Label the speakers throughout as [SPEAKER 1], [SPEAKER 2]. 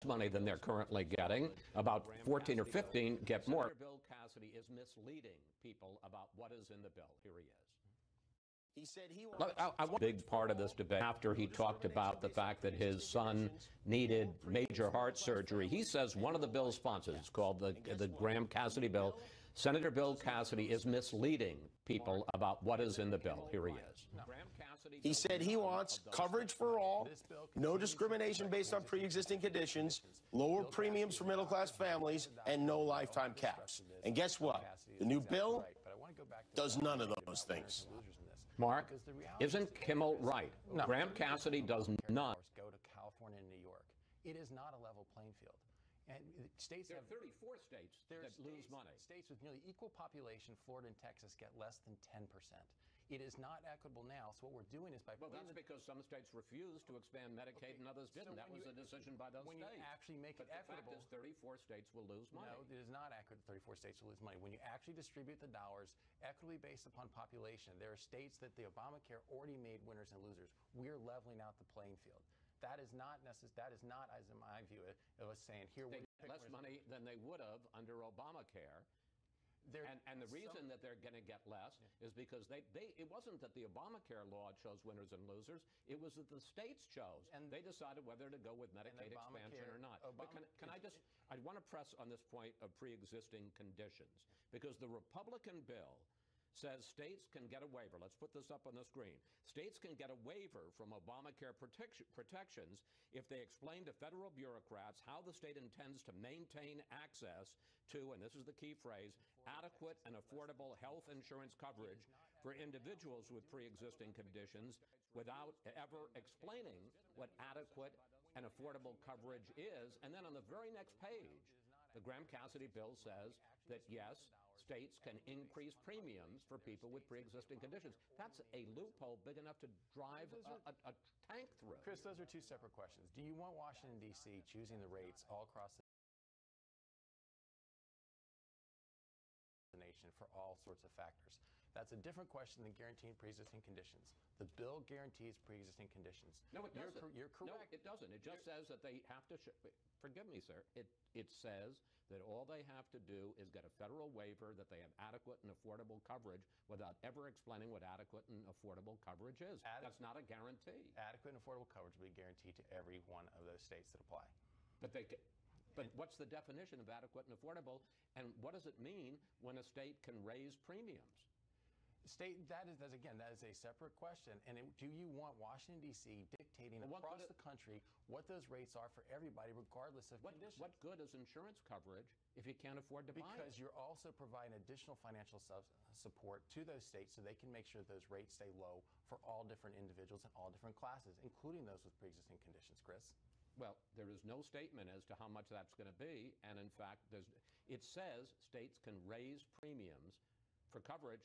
[SPEAKER 1] money than they're currently getting. About 14 or 15 get more. Senator Bill Cassidy is misleading people about what is in the bill. Here he is.
[SPEAKER 2] He said he wants
[SPEAKER 1] a big part of this debate after he talked about the fact that his son needed major heart surgery. He says one of the bill's sponsors, it's called the Graham-Cassidy bill, Senator Bill Cassidy is misleading people about what is in the bill. Here he is.
[SPEAKER 2] He said he wants coverage for all, no discrimination based on pre-existing conditions, lower premiums for middle-class families, and no lifetime caps. And guess what? The new bill does none of those things.
[SPEAKER 1] Mark, isn't Kimmel right?
[SPEAKER 3] No.
[SPEAKER 1] Graham-Cassidy does not
[SPEAKER 3] go to California and New York. It is not a level playing field. And states
[SPEAKER 1] there are
[SPEAKER 3] have
[SPEAKER 1] 34 states that lose money.
[SPEAKER 3] States with nearly equal population, Florida and Texas, get less than 10%. It is not equitable now. So what we're doing is by
[SPEAKER 1] well, that's because some states refused to expand Medicaid and others didn't. So that was a decision by those states.
[SPEAKER 3] When you actually make it equitable,
[SPEAKER 1] the fact is 34 states will lose money.
[SPEAKER 3] No, it is not accurate. 34 states will lose money. When you actually distribute the dollars equitably based upon population, there are states that the Obamacare already made winners and losers. We're leveling out the playing field. That is not necessary. That is not, as in my view, it was saying here
[SPEAKER 1] they get less money than they would have under Obamacare. And the reason that they're going to get less is because it wasn't that the Obamacare law chose winners and losers. It was that the states chose. And they decided whether to go with Medicaid expansion or not. But I want to press on this point of pre-existing conditions, because the Republican bill says states can get a waiver. Let's put this up on the screen. States can get a waiver from Obamacare protections if they explain to federal bureaucrats how the state intends to maintain access to, and this is the key phrase, adequate and affordable health insurance coverage for individuals with pre-existing conditions without ever explaining what adequate and affordable coverage is. And then on the very next page, the Graham-Cassidy bill says that, yes, states can increase premiums for people with pre-existing conditions. That's a loophole big enough to drive a tank through.
[SPEAKER 3] Chris, those are two separate questions. Do you want Washington, D.C. choosing the rates all across the nation for all sorts of factors? That's a different question than guaranteeing pre-existing conditions. The bill guarantees pre-existing conditions.
[SPEAKER 1] No, it doesn't.
[SPEAKER 3] You're correct.
[SPEAKER 1] No, it doesn't. It just says that they have to forgive me, sir. It says that all they have to do is get a federal waiver that they have adequate and affordable coverage without ever explaining what adequate and affordable coverage is. That's not a guarantee.
[SPEAKER 3] Adequate and affordable coverage will be guaranteed to every one of those states that apply.
[SPEAKER 1] But what's the definition of adequate and affordable, and what does it mean when a state can raise premiums?
[SPEAKER 3] That is a separate question. And do you want Washington, D.C. dictating across the country what those rates are for everybody, regardless of conditions?
[SPEAKER 1] What good is insurance coverage if you can't afford to buy it?
[SPEAKER 3] Because you're also providing additional financial support to those states so they can make sure those rates stay low for all different individuals and all different classes, including those with pre-existing conditions, Chris.
[SPEAKER 1] Well, there is no statement as to how much that's going to be. And in fact, it says states can raise premiums for coverage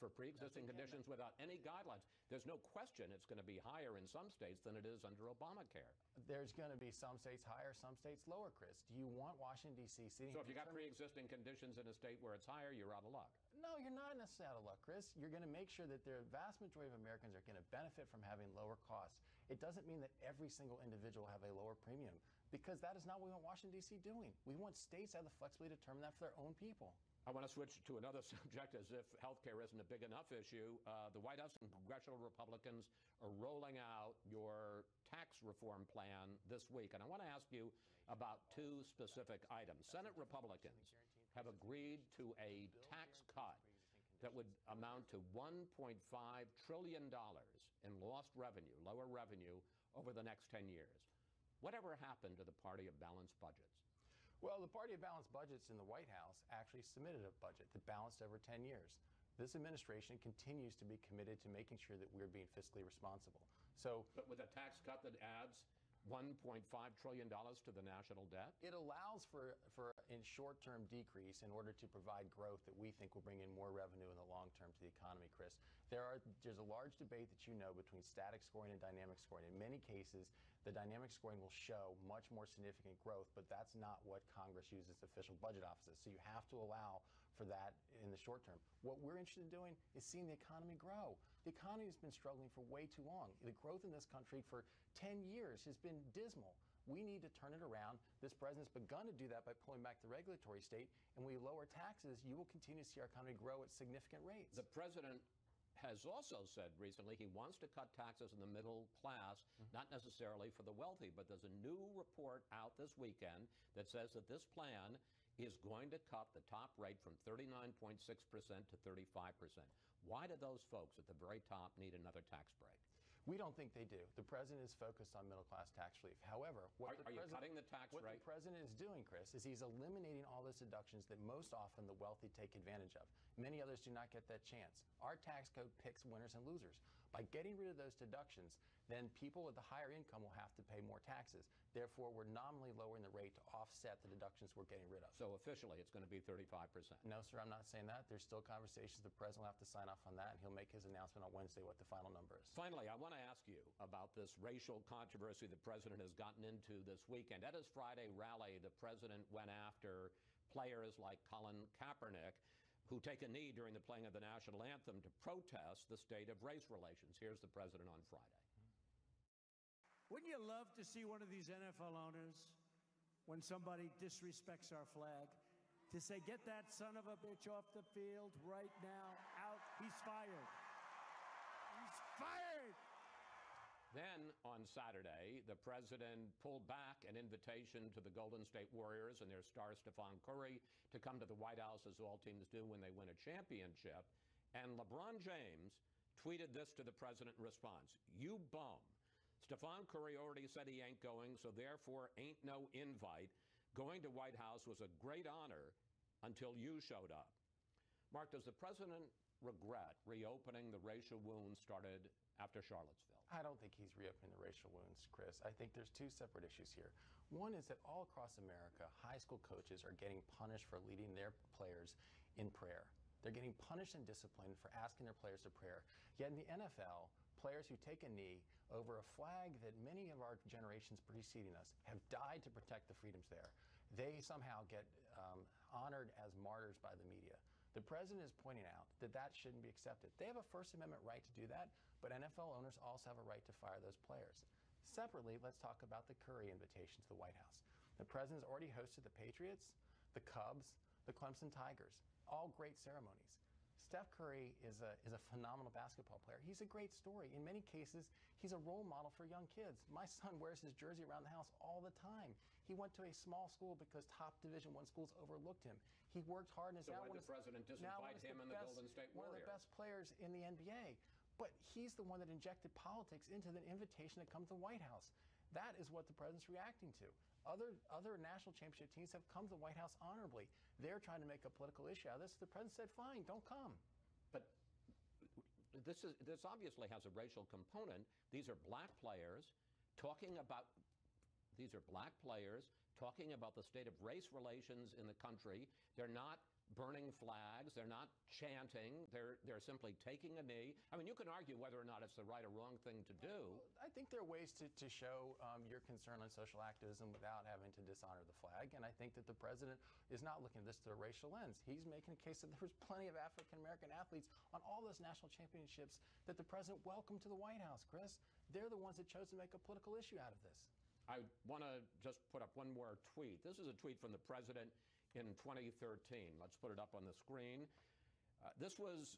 [SPEAKER 1] for pre-existing conditions without any guidelines. There's no question it's going to be higher in some states than it is under Obamacare.
[SPEAKER 3] There's going to be some states higher, some states lower, Chris. Do you want Washington, D.C. sitting...
[SPEAKER 1] So if you got pre-existing conditions in a state where it's higher, you're out of luck?
[SPEAKER 3] No, you're not necessarily out of luck, Chris. You're going to make sure that the vast majority of Americans are going to benefit from having lower costs. It doesn't mean that every single individual will have a lower premium, because that is not what we want Washington, D.C. doing. We want states to have the flexibility to determine that for their own people.
[SPEAKER 1] I want to switch to another subject, as if health care isn't a big enough issue. The White House and congressional Republicans are rolling out your tax reform plan this week. And I want to ask you about two specific items. Senate Republicans have agreed to a tax cut that would amount to $1.5 trillion in lost revenue, lower revenue, over the next 10 years. Whatever happened to the Party of Balanced Budgets?
[SPEAKER 3] Well, the Party of Balanced Budgets in the White House actually submitted a budget that balanced over 10 years. This administration continues to be committed to making sure that we're being fiscally responsible.
[SPEAKER 1] But with a tax cut that adds $1.5 trillion to the national debt?
[SPEAKER 3] It allows for a short-term decrease in order to provide growth that we think will bring in more revenue in the long term to the economy, Chris. There's a large debate that you know between static scoring and dynamic scoring. In many cases, the dynamic scoring will show much more significant growth, but that's not what Congress uses official budget offices. So you have to allow for that in the short term. What we're interested in doing is seeing the economy grow. The economy has been struggling for way too long. The growth in this country for 10 years has been dismal. We need to turn it around. This president's begun to do that by pulling back the regulatory state, and when we lower taxes, you will continue to see our economy grow at significant rates.
[SPEAKER 1] The president has also said recently he wants to cut taxes in the middle class, not necessarily for the wealthy, but there's a new report out this weekend that says that this plan is going to cut the top rate from 39.6% to 35%. Why do those folks at the very top need another tax break?
[SPEAKER 3] We don't think they do. The president is focused on middle-class tax relief. However,
[SPEAKER 1] are you cutting the tax rate?
[SPEAKER 3] What the president is doing, Chris, is he's eliminating all those deductions that most often the wealthy take advantage of. Many others do not get that chance. Our tax code picks winners and losers. By getting rid of those deductions, then people with the higher income will have to pay more taxes. Therefore, we're nominally lowering the rate to offset the deductions we're getting rid of.
[SPEAKER 1] So officially, it's going to be 35%.
[SPEAKER 3] No, sir, I'm not saying that. There's still conversations. The president will have to sign off on that, and he'll make his announcement on Wednesday what the final number is.
[SPEAKER 1] Finally, I want to ask you about this racial controversy the president has gotten into this weekend. At his Friday rally, the president went after players like Colin Kaepernick, who take a knee during the playing of the national anthem to protest the state of race relations. Here's the president on Friday.
[SPEAKER 4] Wouldn't you love to see one of these NFL owners, when somebody disrespects our flag, to say, get that son of a bitch off the field right now, out, he's fired. He's fired!
[SPEAKER 1] Then, on Saturday, the president pulled back an invitation to the Golden State Warriors and their star Stephen Curry to come to the White House, as all teams do when they win a championship. And LeBron James tweeted this to the president in response: "You bum. Stephen Curry already said he ain't going, so therefore ain't no invite. Going to White House was a great honor until you showed up." Mark, does the president regret reopening the racial wounds started after Charlottesville?
[SPEAKER 3] I don't think he's reopening the racial wounds, Chris. I think there's two separate issues here. One is that all across America, high school coaches are getting punished for leading their players in prayer. They're getting punished and disciplined for asking their players to pray. Yet in the NFL, players who take a knee over a flag that many of our generations preceding us have died to protect the freedoms there, they somehow get honored as martyrs by the media. The president is pointing out that that shouldn't be accepted. They have a First Amendment right to do that, but NFL owners also have a right to fire those players. Separately, let's talk about the Curry invitation to the White House. The president's already hosted the Patriots, the Cubs, the Clemson Tigers, all great ceremonies. Steph Curry is a phenomenal basketball player. He's a great story. In many cases, he's a role model for young kids. My son wears his jersey around the house all the time. He went to a small school because top Division I schools overlooked him. He worked hard and is now
[SPEAKER 1] one of the president disinvite him and the Golden State Warriors.
[SPEAKER 3] One of the best players in the NBA. But he's the one that injected politics into the invitation to come to the White House. That is what the president's reacting to. Other national championship teams have come to the White House honorably. They're trying to make a political issue out of this. The president said, fine, don't come.
[SPEAKER 1] But this obviously has a racial component. These are black players talking about the state of race relations in the country. They're not burning flags. They're not chanting. They're simply taking a knee. I mean, you can argue whether or not it's the right or wrong thing to do.
[SPEAKER 3] I think there are ways to show your concern on social activism without having to dishonor the flag. And I think that the president is not looking at this through a racial lens. He's making a case that there was plenty of African-American athletes on all those national championships that the president welcomed to the White House, Chris. They're the ones that chose to make a political issue out of this.
[SPEAKER 1] I want to just put up one more tweet. This is a tweet from the president in 2013. Let's put it up on the screen. This was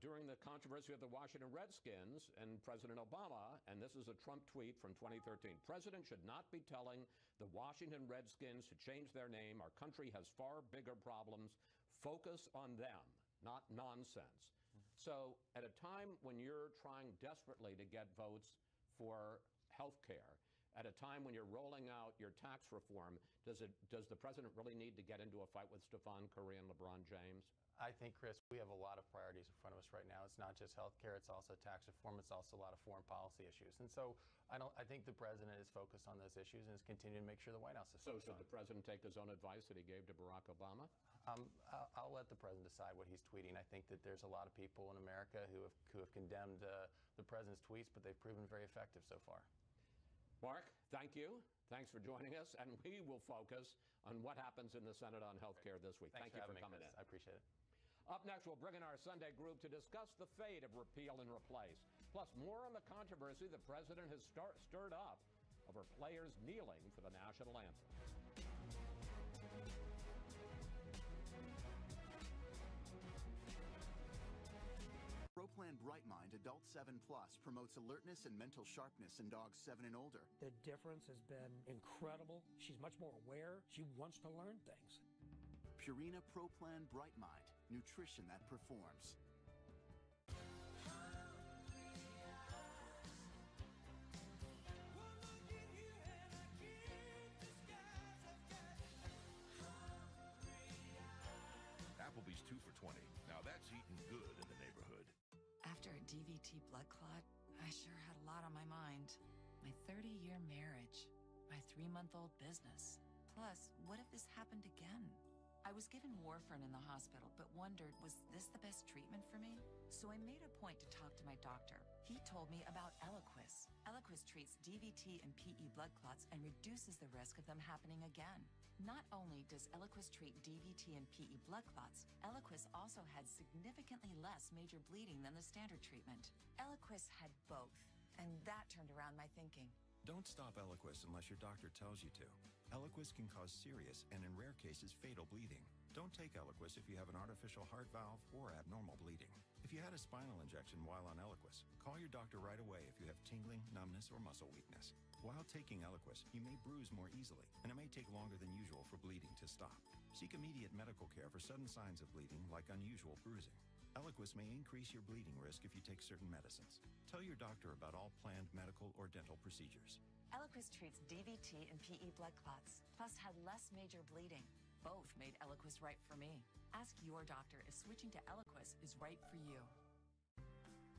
[SPEAKER 1] during the controversy of the Washington Redskins and President Obama, and this is a Trump tweet from 2013. President should not be telling the Washington Redskins to change their name. Our country has far bigger problems. Focus on them, not nonsense. So at a time when you're trying desperately to get votes for health care, at a time when you're rolling out your tax reform, does the president really need to get into a fight with Stephen Curry and LeBron James?
[SPEAKER 3] I think, Chris, we have a lot of priorities in front of us right now. It's not just health care, it's also tax reform, it's also a lot of foreign policy issues. And so I think the president is focused on those issues and is continuing to make sure the White House is focused on.
[SPEAKER 1] So should the president take his own advice that he gave to Barack Obama?
[SPEAKER 3] I'll let the president decide what he's tweeting. I think that there's a lot of people in America who have condemned the president's tweets, but they've proven very effective so far.
[SPEAKER 1] Mark, thank you. Thanks for joining us, and we will focus on what happens in the Senate on health care this week. Thank you for coming in.
[SPEAKER 3] I appreciate it.
[SPEAKER 1] Up next, we'll bring in our Sunday group to discuss the fate of repeal and replace. Plus, more on the controversy the president has stirred up over players kneeling for the national anthem.
[SPEAKER 5] ProPlan Brightmind Adult 7 Plus promotes alertness and mental sharpness in dogs 7 and older.
[SPEAKER 6] The difference has been incredible. She's much more aware. She wants to learn things.
[SPEAKER 5] Purina ProPlan Brightmind, nutrition that performs.
[SPEAKER 7] Applebee's 2 for $20. Now that's eating good in the neighborhood.
[SPEAKER 8] After a DVT blood clot, I sure had a lot on my mind. My 30-year marriage, my 3-month-old business. Plus, what if this happened again? I was given warfarin in the hospital, but wondered, was this the best treatment for me? So I made a point to talk to my doctor. He told me about Eliquis. Eliquis treats DVT and PE blood clots and reduces the risk of them happening again. Not only does Eliquis treat DVT and PE blood clots, Eliquis also had significantly less major bleeding than the standard treatment. Eliquis had both, and that turned around my thinking.
[SPEAKER 9] Don't stop Eliquis unless your doctor tells you to. Eliquis can cause serious and, in rare cases, fatal bleeding. Don't take Eliquis if you have an artificial heart valve or abnormal bleeding. If you had a spinal injection while on Eliquis, call your doctor right away if you have tingling, numbness, or muscle weakness. While taking Eliquis, you may bruise more easily, and it may take longer than usual for bleeding to stop. Seek immediate medical care for sudden signs of bleeding, like unusual bruising. Eliquis may increase your bleeding risk if you take certain medicines. Tell your doctor about all planned medical or dental procedures.
[SPEAKER 8] Eliquis treats DVT and PE blood clots, plus had less major bleeding. Both made Eliquis right for me. Ask your doctor if switching to Eliquis is right for you.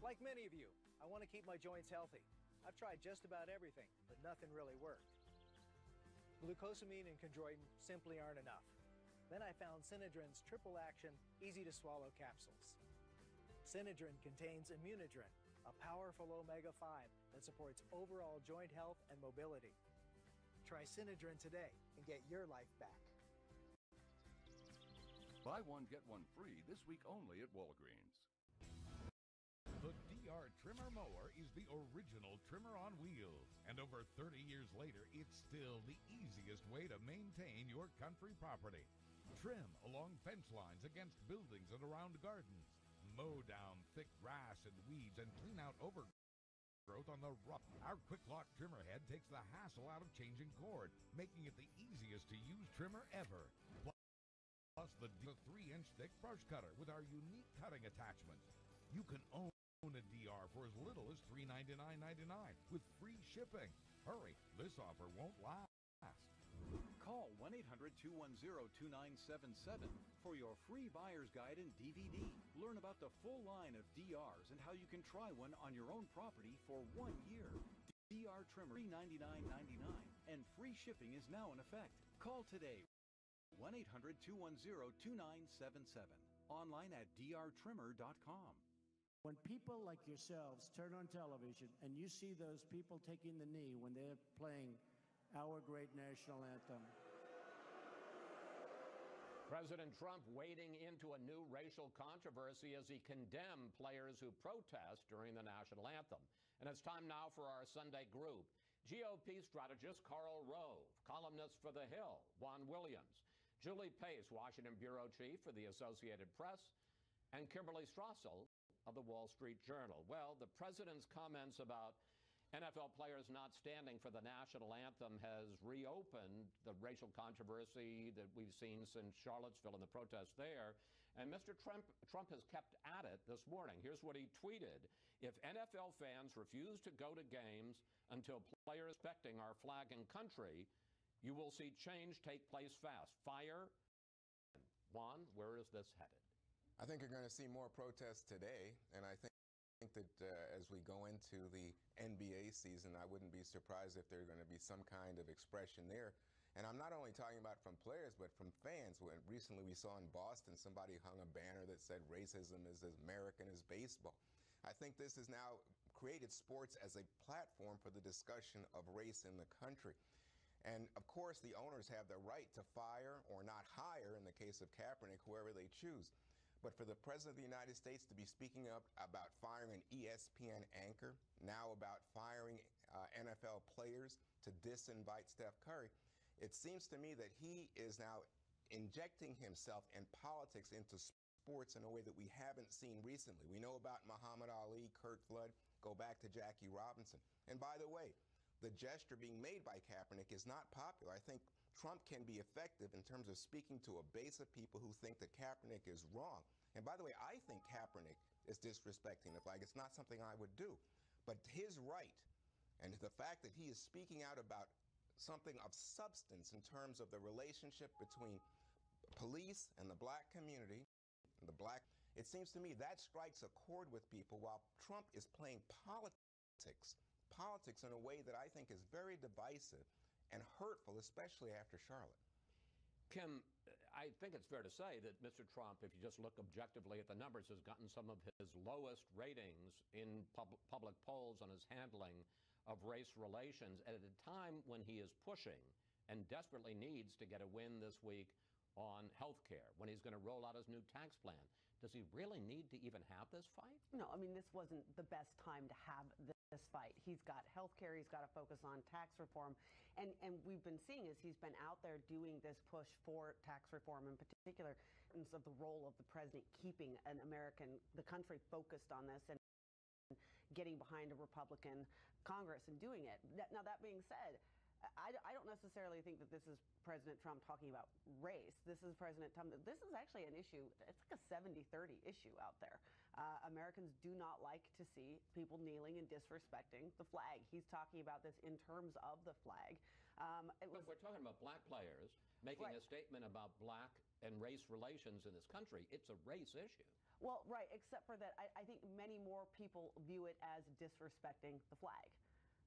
[SPEAKER 10] Like many of you, I want to keep my joints healthy. I've tried just about everything, but nothing really worked. Glucosamine and chondroitin simply aren't enough. Then I found Synedrin's triple action, easy to swallow capsules. Synedrin contains immunodrin, a powerful omega-5 that supports overall joint health and mobility. Try Synedrin today and get your life back.
[SPEAKER 7] Buy one, get one free this week only at Walgreens.
[SPEAKER 11] The DR Trimmer Mower is the original trimmer on wheels. And over 30 years later, it's still the easiest way to maintain your country property. Trim along fence lines, against buildings and around gardens. Mow down thick grass and weeds and clean out overgrowth on the rough. Our quick lock trimmer head takes the hassle out of changing cord, making it the easiest to use trimmer ever. Plus the 3-inch thick brush cutter with our unique cutting attachments. You can own a DR for as little as $399.99 with free shipping. Hurry, this offer won't last.
[SPEAKER 12] Call 1-800-210-2977 for your free buyer's guide and DVD. Learn about the full line of DRs and how you can try one on your own property for 1 year. DR trimmer $399.99 and free shipping is now in effect. Call today. 1-800-210-2977. Online at drtrimmer.com.
[SPEAKER 4] When people like yourselves turn on television and you see those people taking the knee when they're playing our great national anthem.
[SPEAKER 1] President Trump wading into a new racial controversy as he condemned players who protest during the national anthem. And it's time now for our Sunday group. GOP strategist Karl Rove, columnist for The Hill, Juan Williams, Julie Pace, Washington bureau chief for the Associated Press, and Kimberly Strassel of the Wall Street Journal. Well, the president's comments about NFL players not standing for the national anthem has reopened the racial controversy that we've seen since Charlottesville and the protests there. And Mr. Trump has kept at it this morning. Here's what he tweeted. If NFL fans refuse to go to games until players respecting our flag and country, you will see change take place fast. Fire. Juan, where is this headed?
[SPEAKER 13] I think you're going to see more protests today, and I think that as we go into the NBA season, I wouldn't be surprised if there's going to be some kind of expression there. And I'm not only talking about from players, but from fans. When recently we saw in Boston, somebody hung a banner that said racism is as American as baseball. I think this has now created sports as a platform for the discussion of race in the country. And of course, the owners have the right to fire or not hire, in the case of Kaepernick, whoever they choose. But for the President of the United States to be speaking up about firing an ESPN anchor, now about firing NFL players to disinvite Steph Curry. It seems to me that he is now injecting himself and politics into sports in a way that we haven't seen recently. We know about Muhammad Ali, Kurt Flood, go back to Jackie Robinson. And by the way, the gesture being made by Kaepernick is not popular. I think Trump can be effective in terms of speaking to a base of people who think that Kaepernick is wrong. And by the way, I think Kaepernick is disrespecting the flag. It's not something I would do. But his right, and the fact that he is speaking out about something of substance in terms of the relationship between police and the black community, it seems to me that strikes a chord with people, while Trump is playing politics in a way that I think is very divisive and hurtful, especially after Charlotte.
[SPEAKER 1] Kim, I think it's fair to say that Mr. Trump, if you just look objectively at the numbers, has gotten some of his lowest ratings in public polls on his handling of race relations at a time when he is pushing and desperately needs to get a win this week on health care, when he's going to roll out his new tax plan. Does he really need to even have this fight?
[SPEAKER 14] No, I mean, this wasn't the best time to have this fight. He's got health care, he's got to focus on tax reform. And we've been seeing as he's been out there doing this push for tax reform in particular, of the role of the president keeping the country focused on this and getting behind a Republican Congress and doing it. Now, that being said, I don't necessarily think that this is President Trump talking about race. This is President Trump. This is actually an issue. It's like a 70-30 issue out there. Americans do not like to see people kneeling and disrespecting the flag. He's talking about this in terms of the flag.
[SPEAKER 1] But we're talking about black players making a statement about black and race relations in this country. It's a race issue.
[SPEAKER 14] Well, right, except for that, I think many more people view it as disrespecting the flag.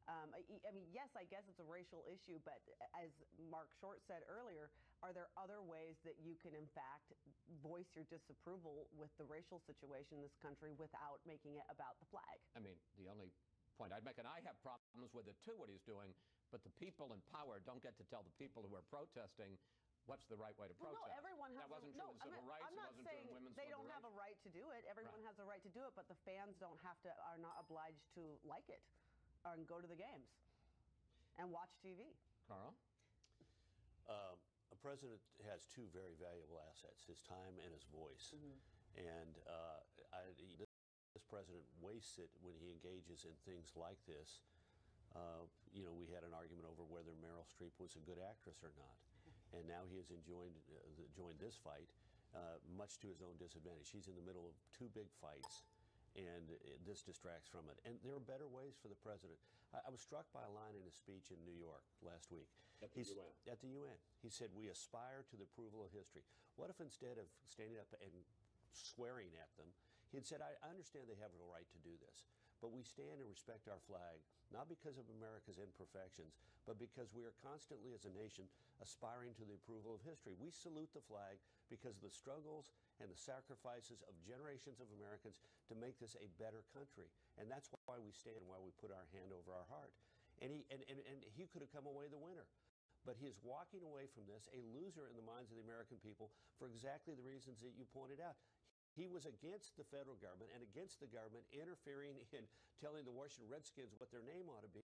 [SPEAKER 14] I mean, yes, I guess it's a racial issue, but as Mark Short said earlier, are there other ways that you can, in fact, voice your disapproval with the racial situation in this country without making it about the flag?
[SPEAKER 1] I mean, the only point I'd make, and I have problems with it too, what he's doing, but the people in power don't get to tell the people who are protesting what's the right way to protest.
[SPEAKER 14] No, everyone has.
[SPEAKER 1] That wasn't true in civil rights.
[SPEAKER 14] I'm not
[SPEAKER 1] it wasn't
[SPEAKER 14] saying
[SPEAKER 1] true in women's
[SPEAKER 14] they don't
[SPEAKER 1] liberation.
[SPEAKER 14] have a right to do it. Everyone has a right to do it, but the fans are not obliged to like it and go to the games and watch TV.
[SPEAKER 1] Carl?
[SPEAKER 15] A president has two very valuable assets, his time and his voice. And this president wastes it when he engages in things like this. You know, we had an argument over whether Meryl Streep was a good actress or not. And now he has joined this fight, much to his own disadvantage. He's in the middle of two big fights, and this distracts from it. And there are better ways for the president. I was struck by a line in his speech in New York last week.
[SPEAKER 1] At the UN.
[SPEAKER 15] At the UN. He said, "We aspire to the approval of history." What if instead of standing up and swearing at them, he had said, I understand they have a right to do this, but we stand and respect our flag, not because of America's imperfections, but because we are constantly as a nation aspiring to the approval of history. We salute the flag because of the struggles and the sacrifices of generations of Americans to make this a better country. And that's why we stand, why we put our hand over our heart. And he could have come away the winner. But he is walking away from this a loser in the minds of the American people for exactly the reasons that you pointed out. He was against the federal government and against the government interfering in telling the Washington Redskins what their name ought to be.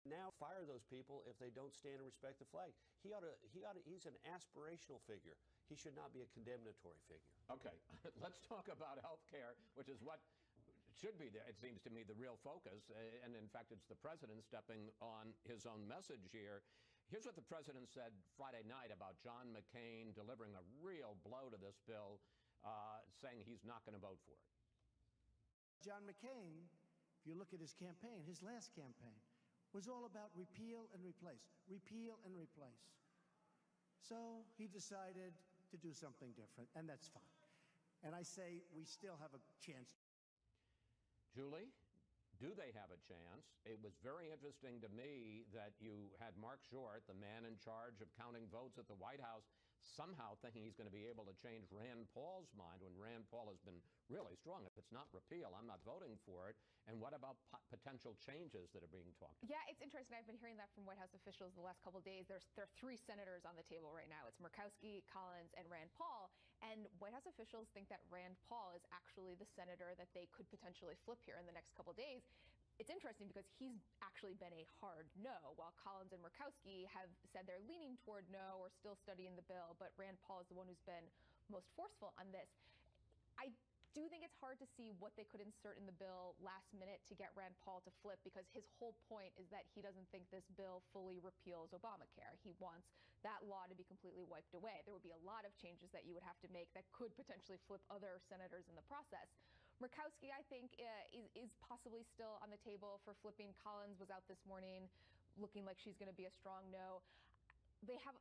[SPEAKER 15] Now fire those people if they don't stand and respect the flag. He's an aspirational figure. He should not be a condemnatory figure.
[SPEAKER 1] Okay, let's talk about health care, which is what should be, it seems to me, the real focus. And in fact, it's the president stepping on his own message here. Here's what the president said Friday night about John McCain delivering a real blow to this bill, saying he's not going to vote for it.
[SPEAKER 4] John McCain, if you look at his campaign, his last campaign, was all about repeal and replace, repeal and replace. So he decided to do something different, and that's fine. And I say we still have a chance.
[SPEAKER 1] Julie, do they have a chance? It was very interesting to me that you had Mark Short, the man in charge of counting votes at the White House, somehow thinking he's going to be able to change Rand Paul's mind when Rand Paul has been really strong. If it's not repeal, I'm not voting for it. And what about potential changes that are being talked about?
[SPEAKER 16] Yeah, it's interesting. I've been hearing that from White House officials the last couple of days. There are three senators on the table right now. It's Murkowski, Collins, and Rand Paul. And White House officials think that Rand Paul is actually the senator that they could potentially flip here in the next couple of days. it's interesting because he's actually been a hard no, while Collins and Murkowski have said they're leaning toward no or still studying the bill, but Rand Paul is the one who's been most forceful on this. I do think it's hard to see what they could insert in the bill last minute to get Rand Paul to flip, because his whole point is that he doesn't think this bill fully repeals Obamacare. He wants that law to be completely wiped away. There would be a lot of changes that you would have to make that could potentially flip other senators in the process. Murkowski, I think, is possibly still on the table for flipping. Collins was out this morning looking like she's going to be a strong no. They have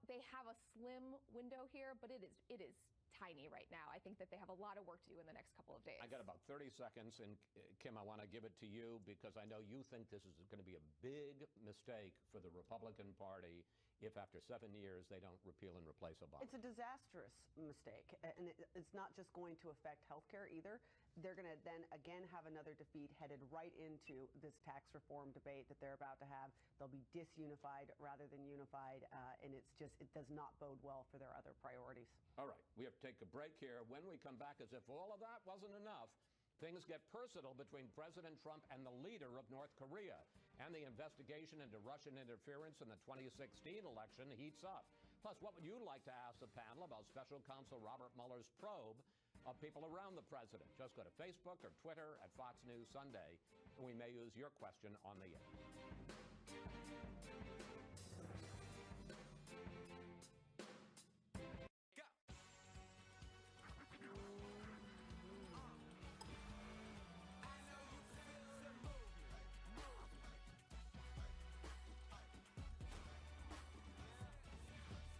[SPEAKER 16] a slim window here, but it is tiny right now. I think that they have a lot of work to do in the next couple of days.
[SPEAKER 1] I got about 30 seconds, and Kim, I want to give it to you because I know you think this is going to be a big mistake for the Republican Party if after 7 years they don't repeal and replace Obama.
[SPEAKER 14] It's a disastrous mistake, and it's not just going to affect healthcare either. They're going to then again have another defeat headed right into this tax reform debate that they're about to have. They'll be disunified rather than unified, and it does not bode well for their other priorities.
[SPEAKER 1] All right, we have to take a break here. When we come back, as if all of that wasn't enough, things get personal between President Trump and the leader of North Korea, and the investigation into Russian interference in the 2016 election heats up. Plus, what would you like to ask the panel about Special Counsel Robert Mueller's probe of people around the president? Just go to Facebook or Twitter at Fox News Sunday, and we may use your question on the air.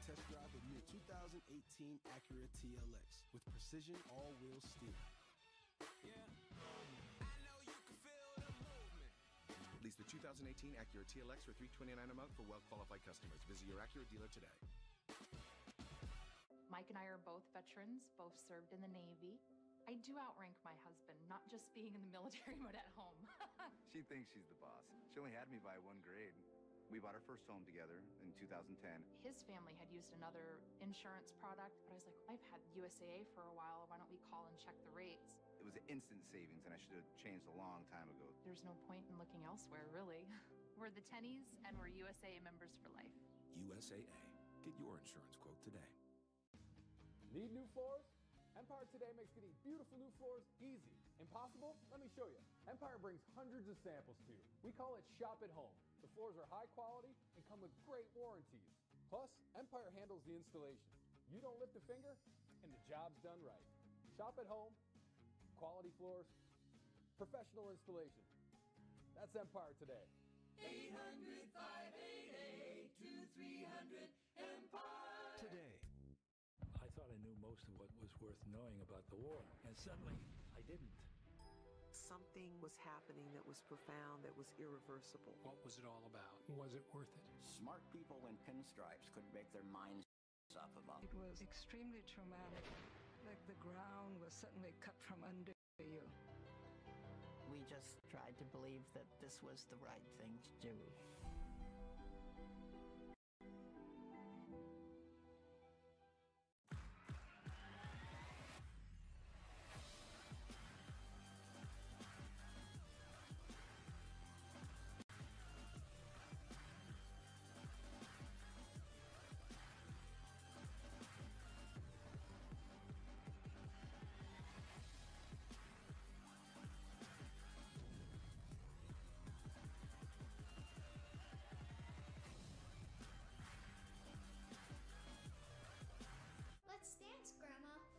[SPEAKER 17] Test drive the new 2018 Acura TLX with precision all-wheel steering.
[SPEAKER 18] Lease the 2018 Acura TLX for $329 a month for well-qualified customers. Visit your Acura dealer today.
[SPEAKER 19] Mike and I are both veterans, both served in the Navy. I do outrank my husband, not just being in the military, but at home.
[SPEAKER 20] She thinks she's the boss. She only had me by 1 grade. We bought our first home together in 2010.
[SPEAKER 19] His family had used another insurance product, but I was like, I've had USAA for a while. Why don't we call and check the rates?
[SPEAKER 20] It was an instant savings, and I should have changed a long time ago.
[SPEAKER 19] There's no point in looking elsewhere, really. We're the Tennies, and we're USAA members for life.
[SPEAKER 9] USAA. Get your insurance quote today.
[SPEAKER 21] Need new floors? Empire today makes getting beautiful new floors easy. Impossible? Let me show you. Empire brings hundreds of samples to you. We call it Shop at Home. The floors are high quality and come with great warranties. Plus, Empire handles the installation. You don't lift a finger, and the job's done right. Shop at Home, quality floors, professional installation. That's Empire today.
[SPEAKER 22] 800-588-2300 Empire.
[SPEAKER 6] Today, I thought I knew most of what was worth knowing about the war, and suddenly I didn't.
[SPEAKER 23] Something was happening that was profound, that was irreversible.
[SPEAKER 6] What was it all about? Was it worth it?
[SPEAKER 24] Smart people in pinstripes couldn't make their minds up about it.
[SPEAKER 25] It was extremely traumatic, like the ground was suddenly cut from under you.
[SPEAKER 24] We just tried to believe that this was the right thing to do.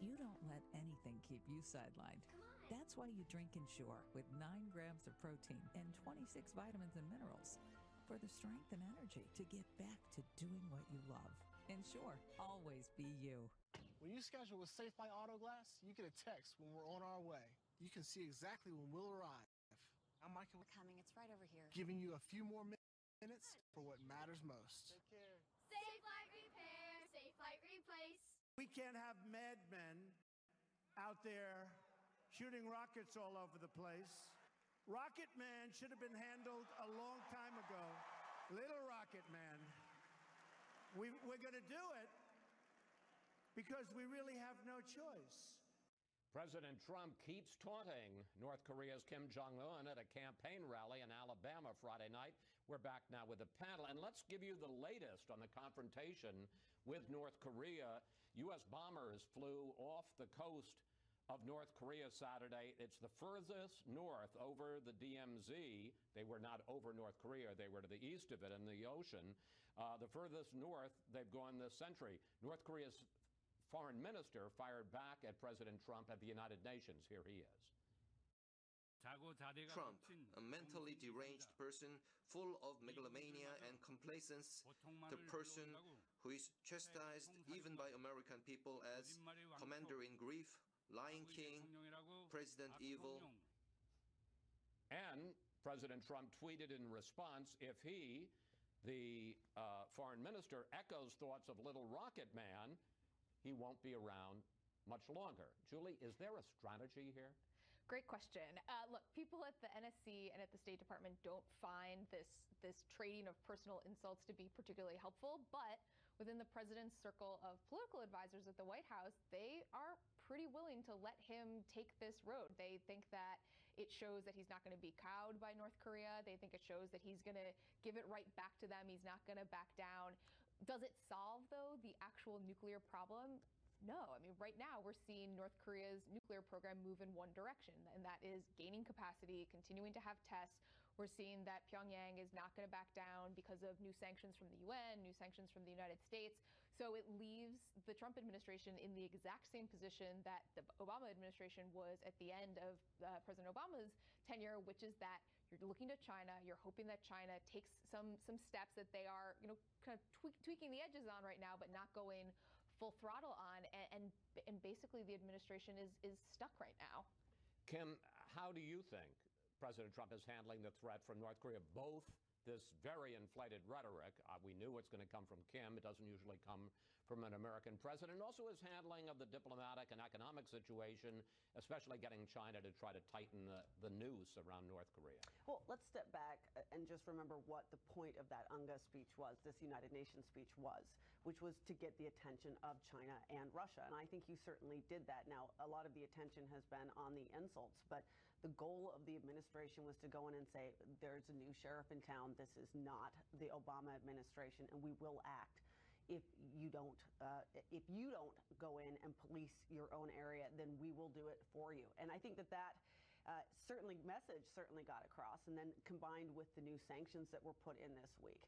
[SPEAKER 26] You don't let anything keep you sidelined. That's why you drink Ensure with 9 grams of protein and 26 vitamins and minerals for the strength and energy to get back to doing what you love. Ensure, always be you.
[SPEAKER 27] When you schedule with Safe by Auto Glass, you get a text when we're on our way. You can see exactly when we'll arrive. I'm Michael.
[SPEAKER 28] We're coming. It's right over here.
[SPEAKER 27] Giving you a few more minutes for what matters most.
[SPEAKER 28] Take care. Safe Flight Repair. Safe Flight Replace.
[SPEAKER 4] We can't have madmen out there shooting rockets all over the place. Rocket Man should have been handled a long time ago. Little Rocket Man. We're going to do it because we really have no choice.
[SPEAKER 1] President Trump keeps taunting North Korea's Kim Jong-un at a campaign rally in Alabama Friday night. We're back now with the panel, and let's give you the latest on the confrontation with North Korea. U.S. bombers flew off the coast of North Korea Saturday. It's the furthest north over the DMZ. They were not over North Korea. They were to the east of it in the ocean. The furthest north they've gone this century. North Korea's foreign minister fired back at President Trump at the United Nations. Here he is.
[SPEAKER 2] Trump, a mentally deranged person full of megalomania and complacence, the person who is chastised even by American people as Commander in Grief, Lion King, President Evil.
[SPEAKER 1] And President Trump tweeted in response, if he, the foreign minister, echoes thoughts of Little Rocket Man, he won't be around much longer. Julie, is there a strategy here?
[SPEAKER 16] Great question. Look, people at the NSC and at the State Department don't find this trading of personal insults to be particularly helpful, but within the president's circle of political advisors at the White House, they are pretty willing to let him take this road. They think that it shows that he's not going to be cowed by North Korea. They think it shows that he's going to give it right back to them. He's not going to back down. Does it solve, though, the actual nuclear problem? No. I mean, right now we're seeing North Korea's nuclear program move in one direction, and that is gaining capacity, continuing to have tests. We're seeing that Pyongyang is not going to back down because of new sanctions from the UN, new sanctions from the United States. So it leaves the Trump administration in the exact same position that the Obama administration was at the end of President Obama's tenure, which is that you're looking to China, you're hoping that China takes some steps that they are, kind of tweaking the edges on right now, but not going full throttle on, and basically the administration is stuck right now.
[SPEAKER 1] Kim, how do you think President Trump is handling the threat from North Korea? Both this very inflated rhetoric, we knew it's going to come from Kim, it doesn't usually come from an American president, also his handling of the diplomatic and economic situation, especially getting China to try to tighten the noose around North Korea.
[SPEAKER 14] Well, let's step back and just remember what the point of that UNGA speech was, this United Nations speech was, which was to get the attention of China and Russia. And I think you certainly did that. Now, a lot of the attention has been on the insults, but the goal of the administration was to go in and say, there's a new sheriff in town. This is not the Obama administration, and we will act. If you don't go in and police your own area, then we will do it for you. And I think that message certainly got across, and then combined with the new sanctions that were put in this week.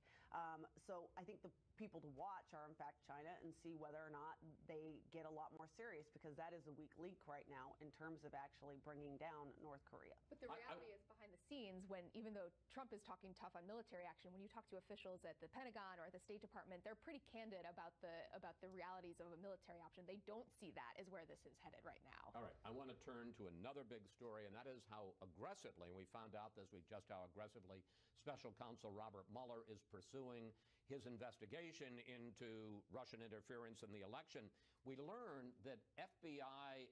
[SPEAKER 14] So I think the people to watch are in fact China, and see whether or not they get a lot more serious, because that is a weak link right now in terms of actually bringing down North Korea.
[SPEAKER 16] But the reality is, behind the scenes, even though Trump is talking tough on military action, when you talk to officials at the Pentagon or at the State Department, they're pretty candid about the realities of a military option. They don't see that as where this is headed right now.
[SPEAKER 1] All right, I want to turn to another big story, and that is how aggressively, and we found out this week just how aggressively Special Counsel Robert Mueller is pursuing his investigation into Russian interference in the election. We learned that FBI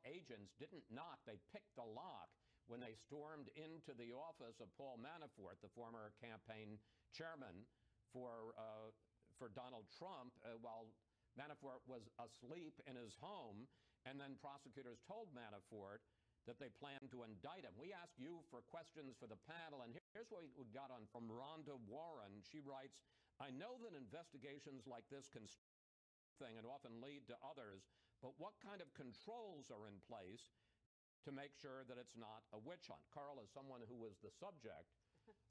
[SPEAKER 1] agents didn't knock, they picked the lock when they stormed into the office of Paul Manafort, the former campaign chairman for Donald Trump, while Manafort was asleep in his home. And then prosecutors told Manafort that they planned to indict him. We asked you for questions for the panel, and here's what we got on from Rhonda Warren. She writes, I know that investigations like this can thing and often lead to others, but what kind of controls are in place to make sure that it's not a witch hunt? Carl, as someone who was the subject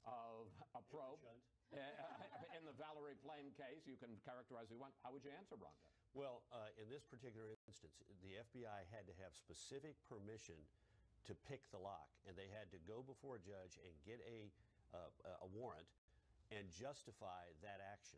[SPEAKER 1] of a probe in the Valerie Plame case, you can characterize it. How would you answer, Rhonda?
[SPEAKER 15] Well, in this particular instance, the FBI had to have specific permission to pick the lock, and they had to go before a judge and get a warrant and justify that action.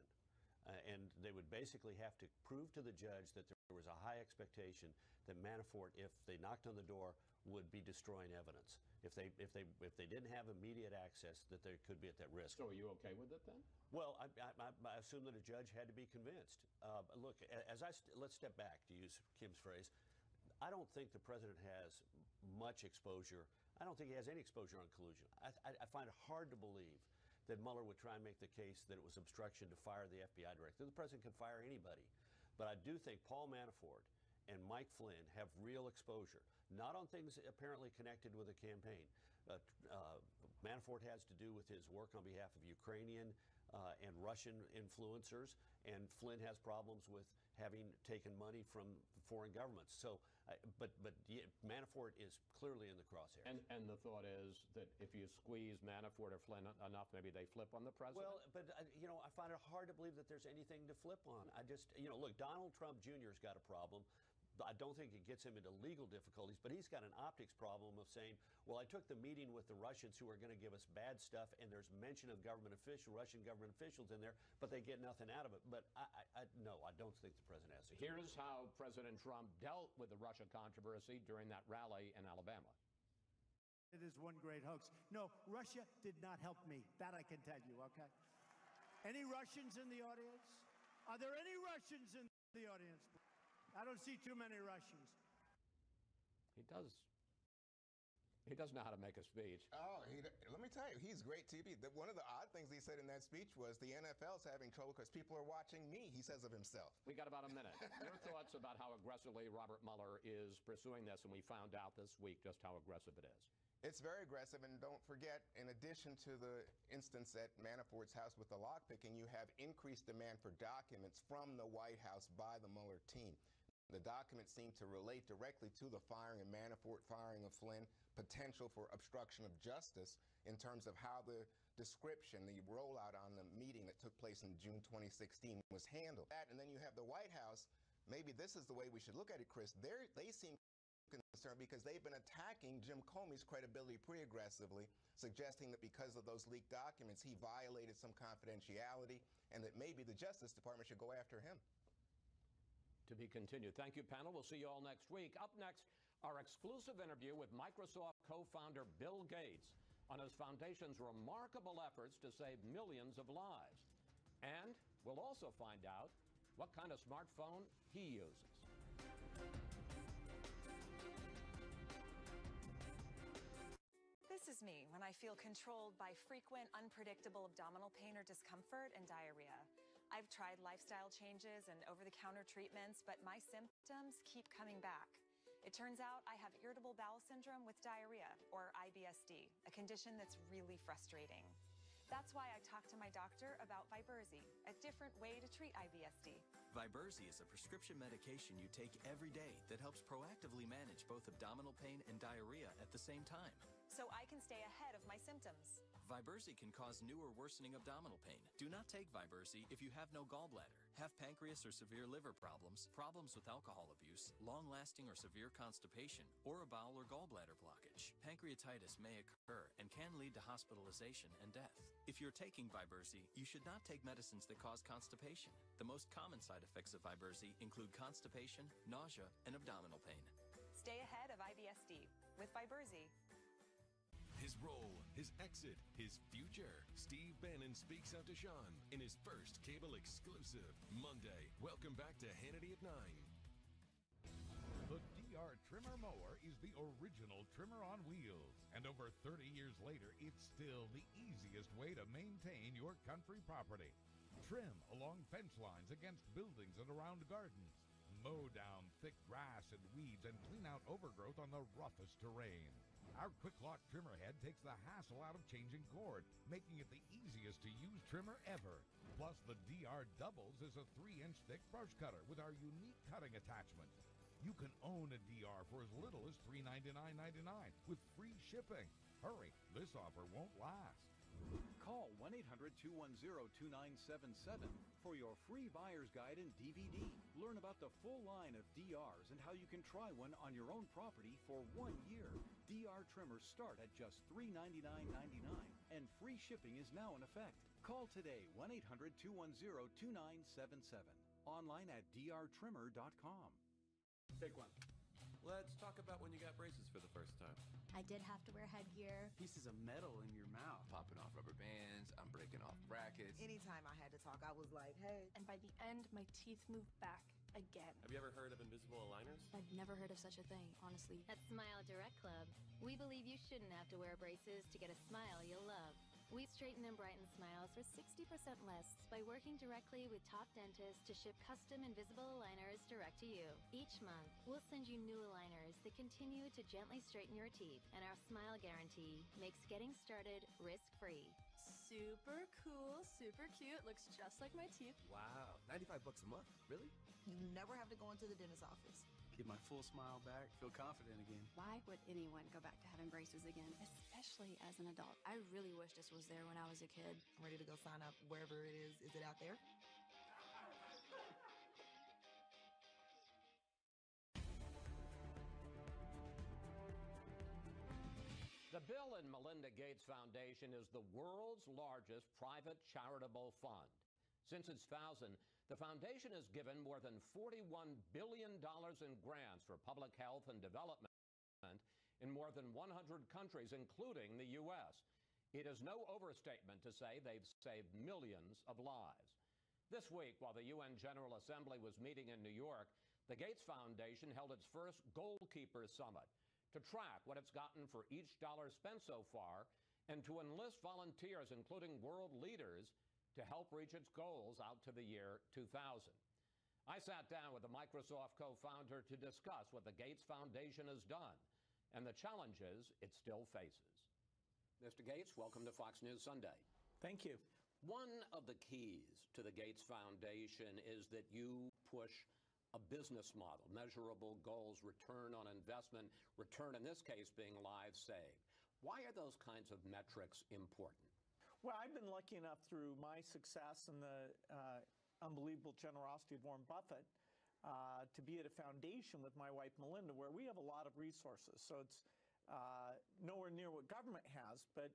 [SPEAKER 15] And they would basically have to prove to the judge that there was a high expectation that Manafort, if they knocked on the door, would be destroying evidence. If they didn't have immediate access, that they could be at that risk.
[SPEAKER 1] So are you okay with it then?
[SPEAKER 15] Well, I assume that a judge had to be convinced. Look, let's step back, to use Kim's phrase. I don't think the president has much exposure. I don't think he has any exposure on collusion. I find it hard to believe that Mueller would try and make the case that it was obstruction to fire the FBI director. The president can fire anybody. But I do think Paul Manafort and Mike Flynn have real exposure, not on things apparently connected with the campaign. Manafort has to do with his work on behalf of Ukrainian and Russian influencers, and Flynn has problems with having taken money from foreign governments. So, but yeah, Manafort is clearly in the crosshairs.
[SPEAKER 1] And the thought is that if you squeeze Manafort or Flynn enough, maybe they flip on the president?
[SPEAKER 15] Well, but, you know, I find it hard to believe that there's anything to flip on. I just, you know, look, Donald Trump Jr.'s got a problem. I don't think it gets him into legal difficulties, but he's got an optics problem of saying, well, I took the meeting with the Russians who are going to give us bad stuff, and there's mention of Russian government officials in there, but they get nothing out of it. But no, I don't think the president has to.
[SPEAKER 1] Here's how President Trump dealt with the Russia controversy during that rally in Alabama.
[SPEAKER 4] It is one great hoax. No, Russia did not help me. That I can tell you, okay? Any Russians in the audience? Are there any Russians in the audience? I don't see too many Russians.
[SPEAKER 1] He does know how to make a speech.
[SPEAKER 3] Oh, let me tell you, he's great TV. One of the odd things he said in that speech was the NFL's having trouble because people are watching me, he says of himself.
[SPEAKER 1] We got about a minute. Your thoughts about how aggressively Robert Mueller is pursuing this, and we found out this week just how aggressive it is.
[SPEAKER 3] It's very aggressive, and don't forget, in addition to the instance at Manafort's house with the lockpicking, you have increased demand for documents from the White House by the Mueller team. The documents seem to relate directly to the firing of Manafort, firing of Flynn, potential for obstruction of justice in terms of how the description, the rollout on the meeting that took place in June 2016 was handled. And then you have the White House. Maybe this is the way we should look at it, Chris. They seem concerned because they've been attacking Jim Comey's credibility pretty aggressively, suggesting that because of those leaked documents, he violated some confidentiality and that maybe the Justice Department should go after him.
[SPEAKER 1] To be continued. Thank you, panel. We'll see you all next week. Up next, our exclusive interview with Microsoft co-founder Bill Gates on his foundation's remarkable efforts to save millions of lives. And we'll also find out what kind of smartphone he uses.
[SPEAKER 5] This is me when I feel controlled by frequent, unpredictable abdominal pain or discomfort and diarrhea. I've tried lifestyle changes and over-the-counter treatments, but my symptoms keep coming back. It turns out I have irritable bowel syndrome with diarrhea, or IBS-D, a condition that's really frustrating. That's why I talked to my doctor about Viberzi, a different way to treat IBS-D.
[SPEAKER 7] Viberzi is a prescription medication you take every day that helps proactively manage both abdominal pain and diarrhea at the same time.
[SPEAKER 5] So I can stay ahead of my symptoms.
[SPEAKER 7] Viberzi can cause new or worsening abdominal pain. Do not take Viberzi if you have no gallbladder, have pancreas or severe liver problems, problems with alcohol abuse, long-lasting or severe constipation, or a bowel or gallbladder blockage. Pancreatitis may occur and can lead to hospitalization and death. If you're taking Viberzi, you should not take medicines that cause constipation. The most common side effects of Viberzi include constipation, nausea, and abdominal pain.
[SPEAKER 5] Stay ahead of IBS-D with Viberzi.
[SPEAKER 8] His role, his exit, his future. Steve Bannon speaks out to Sean in his first cable exclusive. Monday. Welcome back to Hannity at 9.
[SPEAKER 10] The DR Trimmer Mower is the original trimmer on wheels. And over 30 years later, it's still the easiest way to maintain your country property. Trim along fence lines against buildings and around gardens. Mow down thick grass and weeds and clean out overgrowth on the roughest terrain. Our quick lock trimmer head takes the hassle out of changing cord, making it the easiest to use trimmer ever. Plus, the DR Doubles is a 3-inch thick brush cutter with our unique cutting attachment. You can own a DR for as little as $399.99 with free shipping. Hurry, this offer won't last.
[SPEAKER 11] Call 1-800-210-2977 for your free buyer's guide and DVD. Learn about the full line of DRs and how you can try one on your own property for 1 year. DR trimmers start at just $399.99 and free shipping is now in effect. Call today 1-800-210-2977. Online at drtrimmer.com.
[SPEAKER 21] Big one.
[SPEAKER 12] Let's talk about when you got braces for the first time.
[SPEAKER 28] I did have to wear headgear.
[SPEAKER 13] Pieces of metal in your mouth.
[SPEAKER 12] Popping off rubber bands, I'm breaking off brackets.
[SPEAKER 23] Anytime I had to talk, I was like, hey.
[SPEAKER 28] And by the end, my teeth moved back again.
[SPEAKER 12] Have you ever heard of invisible aligners?
[SPEAKER 28] I've never heard of such a thing, honestly.
[SPEAKER 29] At Smile Direct Club, we believe you shouldn't have to wear braces to get a smile you'll love.
[SPEAKER 6] We straighten and brighten smiles for 60% less by working directly with top dentists to ship custom invisible aligners direct to you. Each month, we'll send you new aligners that continue to gently straighten your teeth, and our smile guarantee makes getting started risk-free.
[SPEAKER 9] Super cool, super cute, looks just like my teeth.
[SPEAKER 12] Wow, $95 a month, really?
[SPEAKER 9] You never have to go into the dentist's office.
[SPEAKER 13] Get my full smile back, feel confident again.
[SPEAKER 17] Why would anyone go back to having braces again, especially as an adult? I really wish this was there when I was a kid.
[SPEAKER 9] I'm ready to go sign up wherever it is. Is it out there?
[SPEAKER 1] The Bill and Melinda Gates Foundation is the world's largest private charitable fund. Since its founding, the foundation has given more than $41 billion in grants for public health and development in more than 100 countries, including the U.S. It is no overstatement to say they've saved millions of lives. This week, while the UN General Assembly was meeting in New York, the Gates Foundation held its first Goalkeepers Summit to track what it's gotten for each dollar spent so far and to enlist volunteers, including world leaders, to help reach its goals out to the year 2000. I sat down with the Microsoft co-founder to discuss what the Gates Foundation has done and the challenges it still faces. Mr. Gates, welcome to Fox News Sunday.
[SPEAKER 18] Thank you.
[SPEAKER 1] One of the keys to the Gates Foundation is that you push a business model, measurable goals, return on investment, return in this case being lives saved. Why are those kinds of metrics important?
[SPEAKER 18] Well, I've been lucky enough through my success and the unbelievable generosity of Warren Buffett to be at a foundation with my wife Melinda where we have a lot of resources. So it's nowhere near what government has, but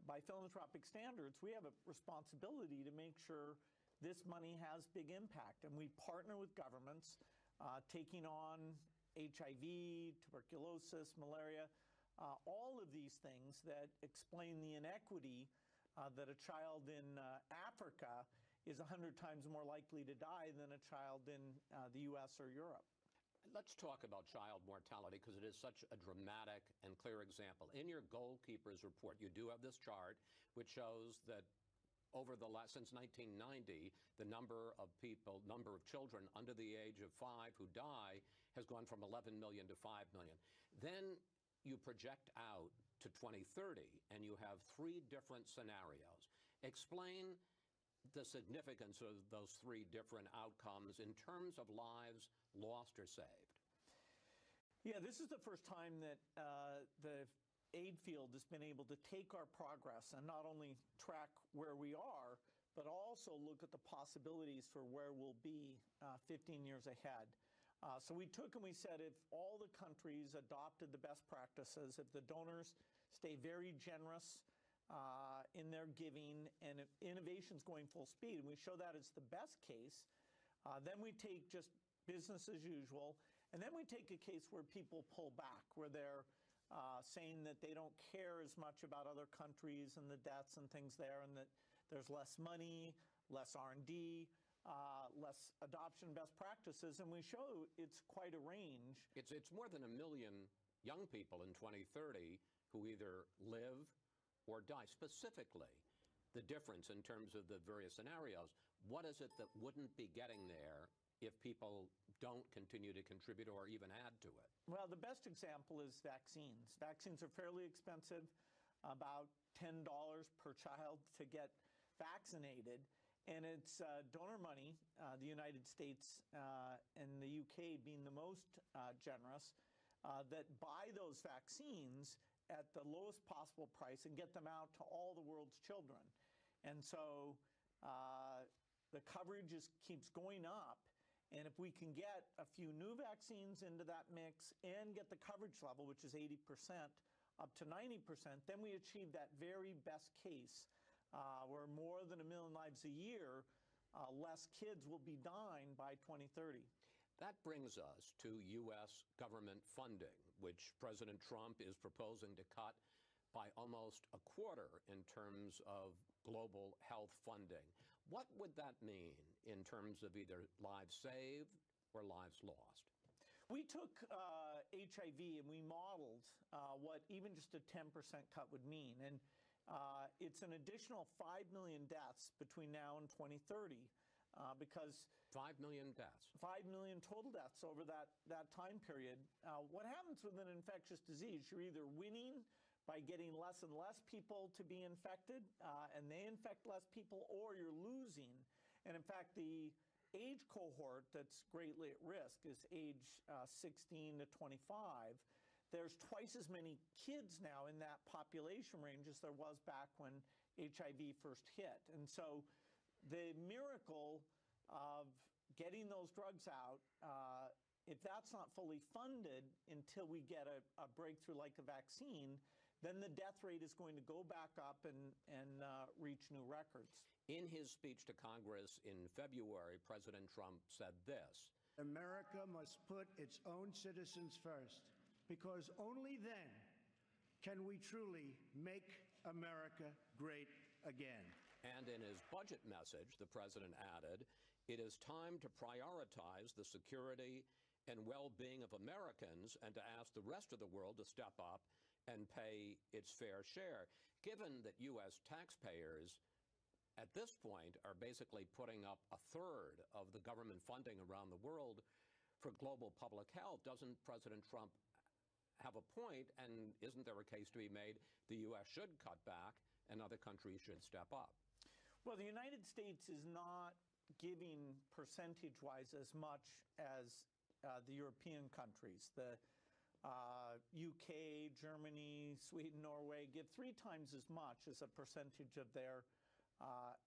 [SPEAKER 18] by philanthropic standards, we have a responsibility to make sure this money has big impact. And we partner with governments taking on HIV, tuberculosis, malaria, all of these things that explain the inequity that a child in Africa is 100 times more likely to die than a child in the U.S. or Europe.
[SPEAKER 1] Let's talk about child mortality because it is such a dramatic and clear example. In your Goalkeepers report, you do have this chart which shows that since 1990, the number of children under the age of 5 who die has gone from 11 million to 5 million. Then you project out to 2030, and you have 3 different scenarios. Explain the significance of those 3 different outcomes in terms of lives lost or saved.
[SPEAKER 18] Yeah, this is the first time that the aid field has been able to take our progress and not only track where we are, but also look at the possibilities for where we'll be 15 years ahead. So we took and we said if all the countries adopted the best practices, if the donors stay very generous in their giving, and if innovation's going full speed, and we show that as the best case, then we take just business as usual, and then we take a case where people pull back, where they're saying that they don't care as much about other countries and the debts and things there, and that there's less money, less R&D, less adoption best practices, and we show it's quite a range.
[SPEAKER 1] It's more than 1 million young people in 2030 who either live or die. Specifically, the difference in terms of the various scenarios, what is it that wouldn't be getting there if people don't continue to contribute or even add to it?
[SPEAKER 18] Well, the best example is vaccines. Vaccines are fairly expensive, about $10 per child to get vaccinated. And it's donor money, the United States and the UK being the most generous, that buy those vaccines at the lowest possible price and get them out to all the world's children. And so the coverage keeps going up. And if we can get a few new vaccines into that mix and get the coverage level, which is 80% up to 90%, then we achieve that very best case where more than 1 million lives a year, less kids will be dying by 2030.
[SPEAKER 1] That brings us to U.S. government funding, which President Trump is proposing to cut by almost a quarter in terms of global health funding. What would that mean in terms of either lives saved or lives lost?
[SPEAKER 18] We took HIV and we modeled what even just a 10% cut would mean. And it's an additional 5 million deaths between now and 2030 because
[SPEAKER 1] 5 million deaths.
[SPEAKER 18] 5 million total deaths over that time period. What happens with an infectious disease? You're either winning by getting less and less people to be infected, and they infect less people, or you're losing. And in fact, the age cohort that's greatly at risk is age 16 to 25. There's twice as many kids now in that population range as there was back when HIV first hit. And so the miracle of getting those drugs out, if that's not fully funded until we get a breakthrough like a vaccine, then the death rate is going to go back up and reach new records.
[SPEAKER 1] In his speech to Congress in February, President Trump said this:
[SPEAKER 4] America must put its own citizens first, because only then can we truly make America great again.
[SPEAKER 1] And in his budget message, the president added, "It is time to prioritize the security and well-being of Americans and to ask the rest of the world to step up and pay its fair share." Given that U.S. taxpayers at this point are basically putting up a third of the government funding around the world for global public health, doesn't President Trump have a point, and isn't there a case to be made the U.S. should cut back and other countries should step up?
[SPEAKER 18] Well, the United States is not giving percentage-wise as much as the European countries. The UK, Germany, Sweden, Norway give 3 times as much as a percentage of their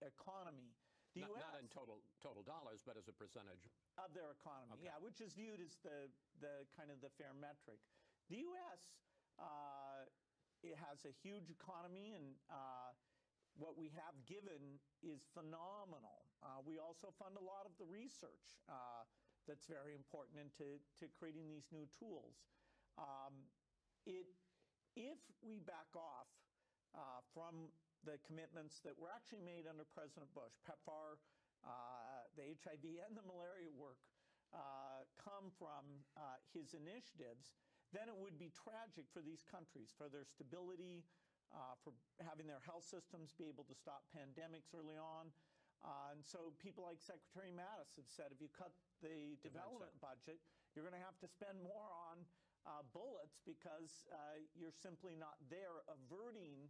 [SPEAKER 18] economy. The
[SPEAKER 1] Not
[SPEAKER 18] US,
[SPEAKER 1] in total dollars, but as a percentage
[SPEAKER 18] of their economy,
[SPEAKER 1] okay.
[SPEAKER 18] Yeah, which is viewed as the kind of the fair metric. The U.S. It has a huge economy, and what we have given is phenomenal. We also fund a lot of the research that's very important into creating these new tools. If we back off from the commitments that were actually made under President Bush, PEPFAR, the HIV and the malaria work come from his initiatives, then it would be tragic for these countries, for their stability, for having their health systems be able to stop pandemics early on. And so people like Secretary Mattis have said, if you cut the development budget, you're going to have to spend more on bullets because you're simply not there averting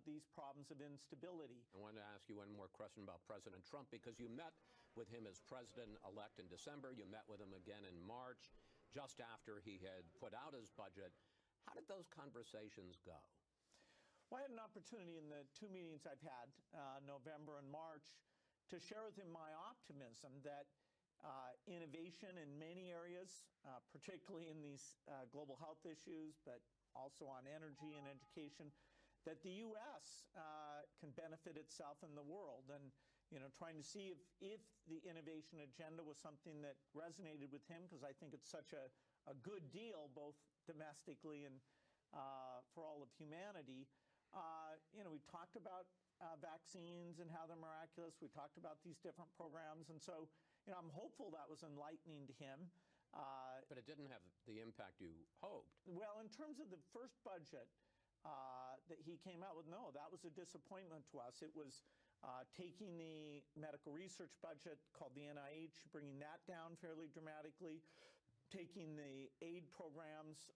[SPEAKER 18] these problems of instability.
[SPEAKER 1] I wanted to ask you one more question about President Trump, because you met with him as president-elect in December. You met with him again in March, just after he had put out his budget. How did those conversations go?
[SPEAKER 18] Well, I had an opportunity in the 2 meetings I've had, November and March, to share with him my optimism that innovation in many areas, particularly in these global health issues, but also on energy and education, that the U.S. Can benefit itself in the world. And, you know, trying to see if the innovation agenda was something that resonated with him, because I think it's such a good deal, both domestically and for all of humanity. You know, we talked about vaccines and how they're miraculous. We talked about these different programs. And so, you know, I'm hopeful that was enlightening to him.
[SPEAKER 1] But it didn't have the impact you hoped.
[SPEAKER 18] Well, in terms of the first budget that he came out with, no, that was a disappointment to us. It was taking the medical research budget called the NIH, bringing that down fairly dramatically, taking the aid programs,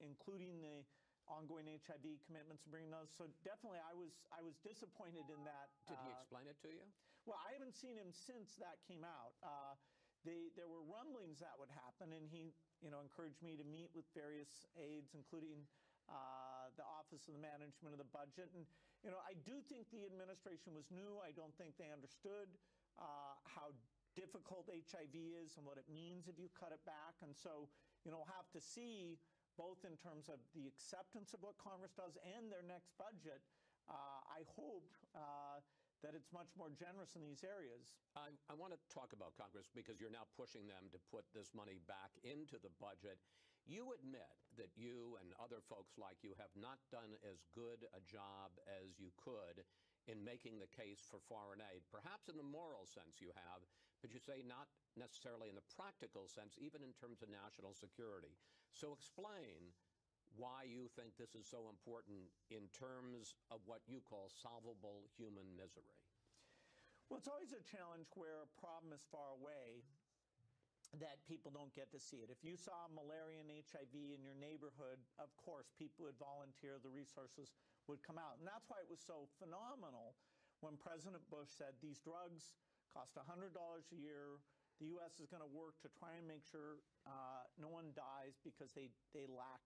[SPEAKER 18] including the ongoing HIV commitments, bringing those. So definitely I was disappointed in that.
[SPEAKER 1] Did he explain it to you?
[SPEAKER 18] Well, I haven't seen him since that came out. There were rumblings that would happen, and he, you know, encouraged me to meet with various aides, including the Office of the Management of the Budget. And, you know, I do think the administration was new. I don't think they understood how difficult HIV is and what it means if you cut it back. And so, you know, we'll have to see, both in terms of the acceptance of what Congress does and their next budget. I hope that it's much more generous in these areas.
[SPEAKER 1] I want to talk about Congress because you're now pushing them to put this money back into the budget. You admit that you and other folks like you have not done as good a job as you could in making the case for foreign aid. Perhaps in the moral sense you have, but you say not necessarily in the practical sense, even in terms of national security. So explain why you think this is so important in terms of what you call solvable human misery.
[SPEAKER 18] Well, it's always a challenge where a problem is far away that people don't get to see it. If you saw malaria and HIV in your neighborhood, of course, people would volunteer, the resources would come out. And that's why it was so phenomenal when President Bush said these drugs cost $100 a year. The U.S. is going to work to try and make sure no one dies because they lack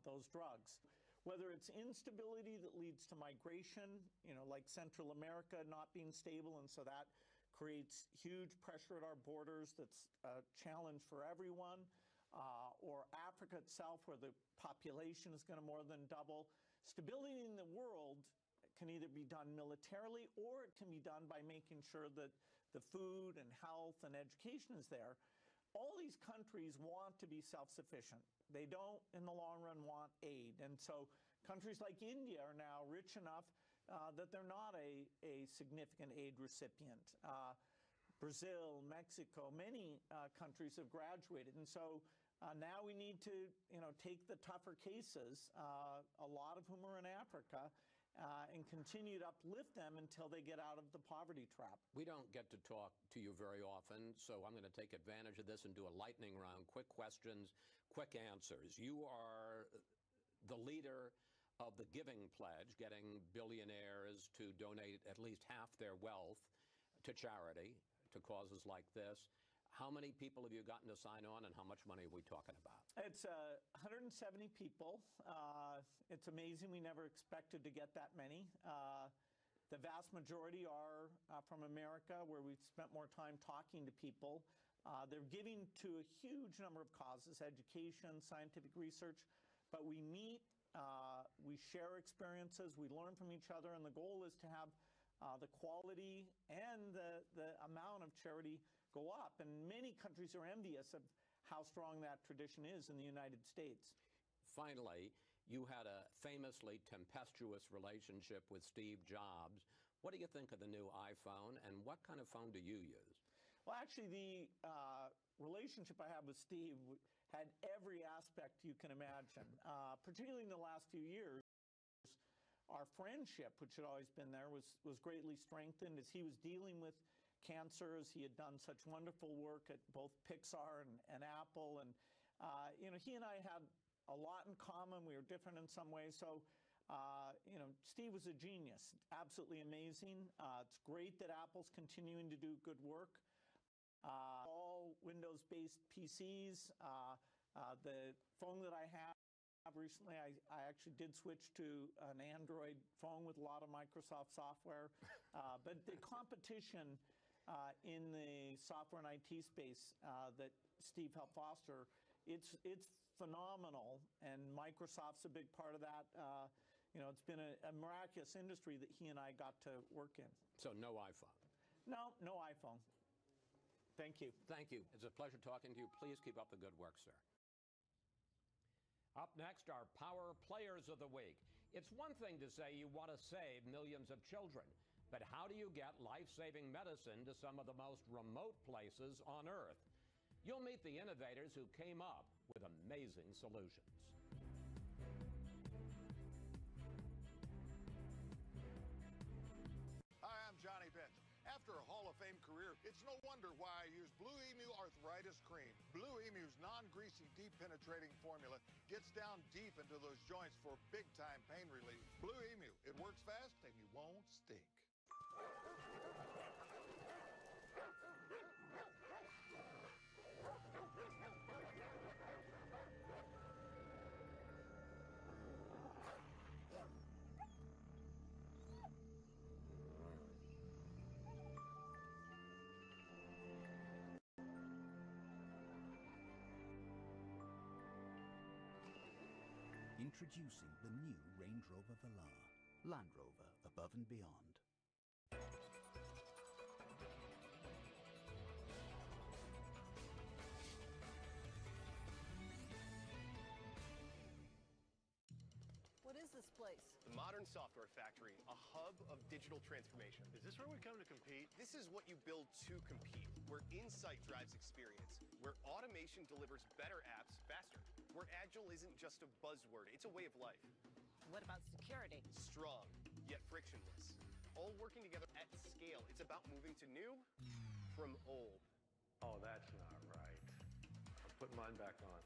[SPEAKER 18] those drugs. Whether it's instability that leads to migration, like Central America not being stable, and so that creates huge pressure at our borders that's a challenge for everyone, or Africa itself where the population is going to more than double. Stability in the world can either be done militarily or it can be done by making sure that the food and health and education is there. All these countries want to be self-sufficient. They don't, in the long run, want aid. And so countries like India are now rich enough that they're not a significant aid recipient. Brazil, Mexico, many countries have graduated. And so now we need to take the tougher cases, a lot of whom are in Africa, and continue to uplift them until they get out of the poverty trap.
[SPEAKER 1] We don't get to talk to you very often, so I'm going to take advantage of this and do a lightning round. Quick questions, quick answers. You are the leader of the Giving Pledge, getting billionaires to donate at least half their wealth to charity, to causes like this. How many people have you gotten to sign on, and how much money are we talking about?
[SPEAKER 18] It's 170 people. It's amazing. We never expected to get that many. The vast majority are from America, where we've spent more time talking to people. They're giving to a huge number of causes, education, scientific research. But we meet, we share experiences, we learn from each other, and the goal is to have the quality and the amount of charity go up. And many countries are envious of how strong that tradition is in the United States.
[SPEAKER 1] Finally, you had a famously tempestuous relationship with Steve Jobs. What do you think of the new iPhone, and what kind of phone do you use?
[SPEAKER 18] Well, actually, the relationship I have with Steve had every aspect you can imagine, particularly in the last few years. Our friendship, which had always been there, was greatly strengthened as he was dealing with cancer, as he had done such wonderful work at both Pixar and Apple. And, he and I had a lot in common. We were different in some ways. So, Steve was a genius, absolutely amazing. It's great that Apple's continuing to do good work. All Windows-based PCs. The phone that I have recently, I actually did switch to an Android phone with a lot of Microsoft software. But the competition in the software and IT space that Steve helped foster, it's phenomenal, and Microsoft's a big part of that. It's been a miraculous industry that he and I got to work in.
[SPEAKER 1] So no iPhone?
[SPEAKER 18] No iPhone. Thank you.
[SPEAKER 1] Thank you. It's a pleasure talking to you. Please keep up the good work, sir. Up next, our Power Players of the Week. It's one thing to say you want to save millions of children, but how do you get life-saving medicine to some of the most remote places on Earth? You'll meet the innovators who came up with amazing solutions.
[SPEAKER 2] Hi, I'm Johnny Bench. After a Hall of Fame career, it's no wonder why I use Blue Emu Arthritis Cream. Blue Emu's non-greasy, deep-penetrating formula gets down deep into those joints for big-time pain relief. Blue Emu, it works fast and you won't stink.
[SPEAKER 19] Introducing the new Range Rover Velar. Land Rover, above and beyond.
[SPEAKER 20] What is this place?
[SPEAKER 22] The Modern Software Factory, a hub of digital transformation.
[SPEAKER 24] Is this where we come to compete?
[SPEAKER 22] This is what you build to compete, where insight drives experience, where automation automation delivers better apps faster, where agile isn't just a buzzword, it's a way of life.
[SPEAKER 20] What about security?
[SPEAKER 22] Strong, yet frictionless. All working together at scale. It's about moving to new from old.
[SPEAKER 3] Oh, that's not right. I'll put mine back on.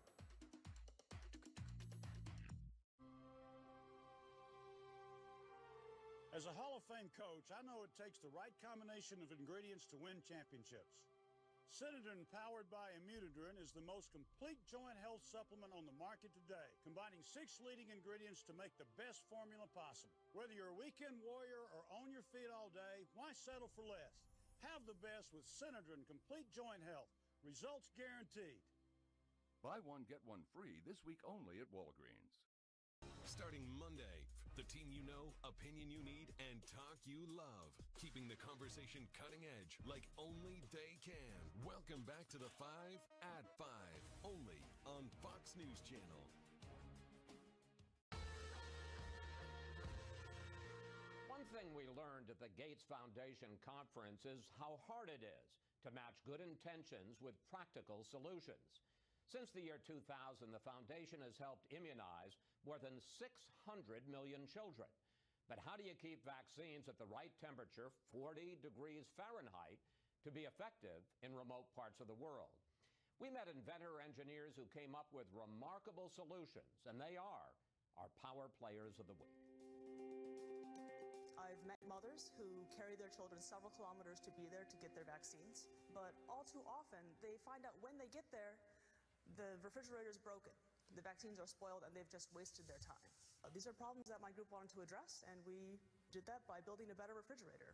[SPEAKER 14] As a Hall of Fame coach, I know it takes the right combination of ingredients to win championships. Synodrin, powered by Immunodrin, is the most complete joint health supplement on the market today, combining 6 leading ingredients to make the best formula possible. Whether you're a weekend warrior or on your feet all day, why settle for less? Have the best with Synodrin Complete Joint Health. Results guaranteed.
[SPEAKER 8] Buy one, get one free this week only at Walgreens. Starting Monday, the team you know, opinion you need, and talk you love. Keeping the conversation cutting edge like only they can. Welcome back to the 5 at 5, only on Fox News Channel.
[SPEAKER 1] One thing we learned at the Gates Foundation conference is how hard it is to match good intentions with practical solutions. Since the year 2000, the foundation has helped immunize more than 600 million children. But how do you keep vaccines at the right temperature, 40 degrees Fahrenheit, to be effective in remote parts of the world? We met inventor-engineers who came up with remarkable solutions, and they are our Power Players of the Week.
[SPEAKER 15] I've met mothers who carry their children several kilometers to be there to get their vaccines, but all too often they find out when they get there, the refrigerator is broken, the vaccines are spoiled, and they've just wasted their time. These are problems that my group wanted to address, and we did that by building a better refrigerator.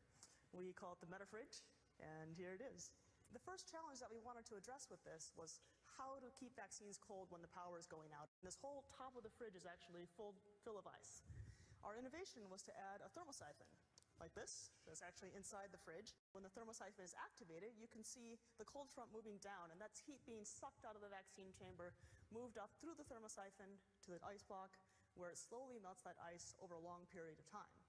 [SPEAKER 15] We call it the MetaFridge, and here it is. The first challenge that we wanted to address with this was how to keep vaccines cold when the power is going out. This whole top of the fridge is actually full of ice. Our innovation was to add a thermosiphon, like this, that's actually inside the fridge. When the thermosiphon is activated, you can see the cold front moving down, and that's heat being sucked out of the vaccine chamber, moved up through the thermosiphon to the ice block, where it slowly melts that ice over a long period of time.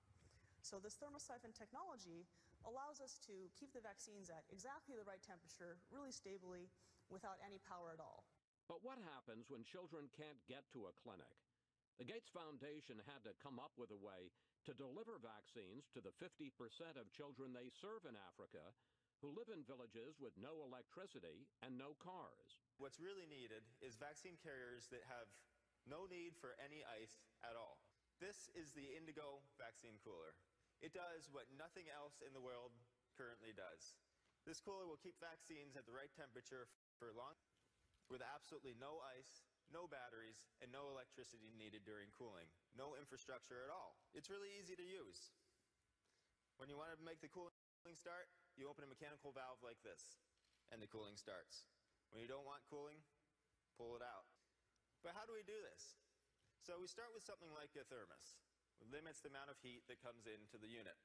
[SPEAKER 15] So this thermosiphon technology allows us to keep the vaccines at exactly the right temperature, really stably, without any power at all.
[SPEAKER 1] But what happens when children can't get to a clinic? The Gates Foundation had to come up with a way to deliver vaccines to the 50% of children they serve in Africa who live in villages with no electricity and no cars.
[SPEAKER 16] What's really needed is vaccine carriers that have no need for any ice at all. This is the Indigo vaccine cooler. It does what nothing else in the world currently does. This cooler will keep vaccines at the right temperature for long, with absolutely no ice, no batteries, and no electricity needed during cooling. No infrastructure at all. It's really easy to use. When you want to make the cooling start, you open a mechanical valve like this, and the cooling starts. When you don't want cooling, pull it out. But how do we do this? So we start with something like a thermos. It limits the amount of heat that comes into the unit.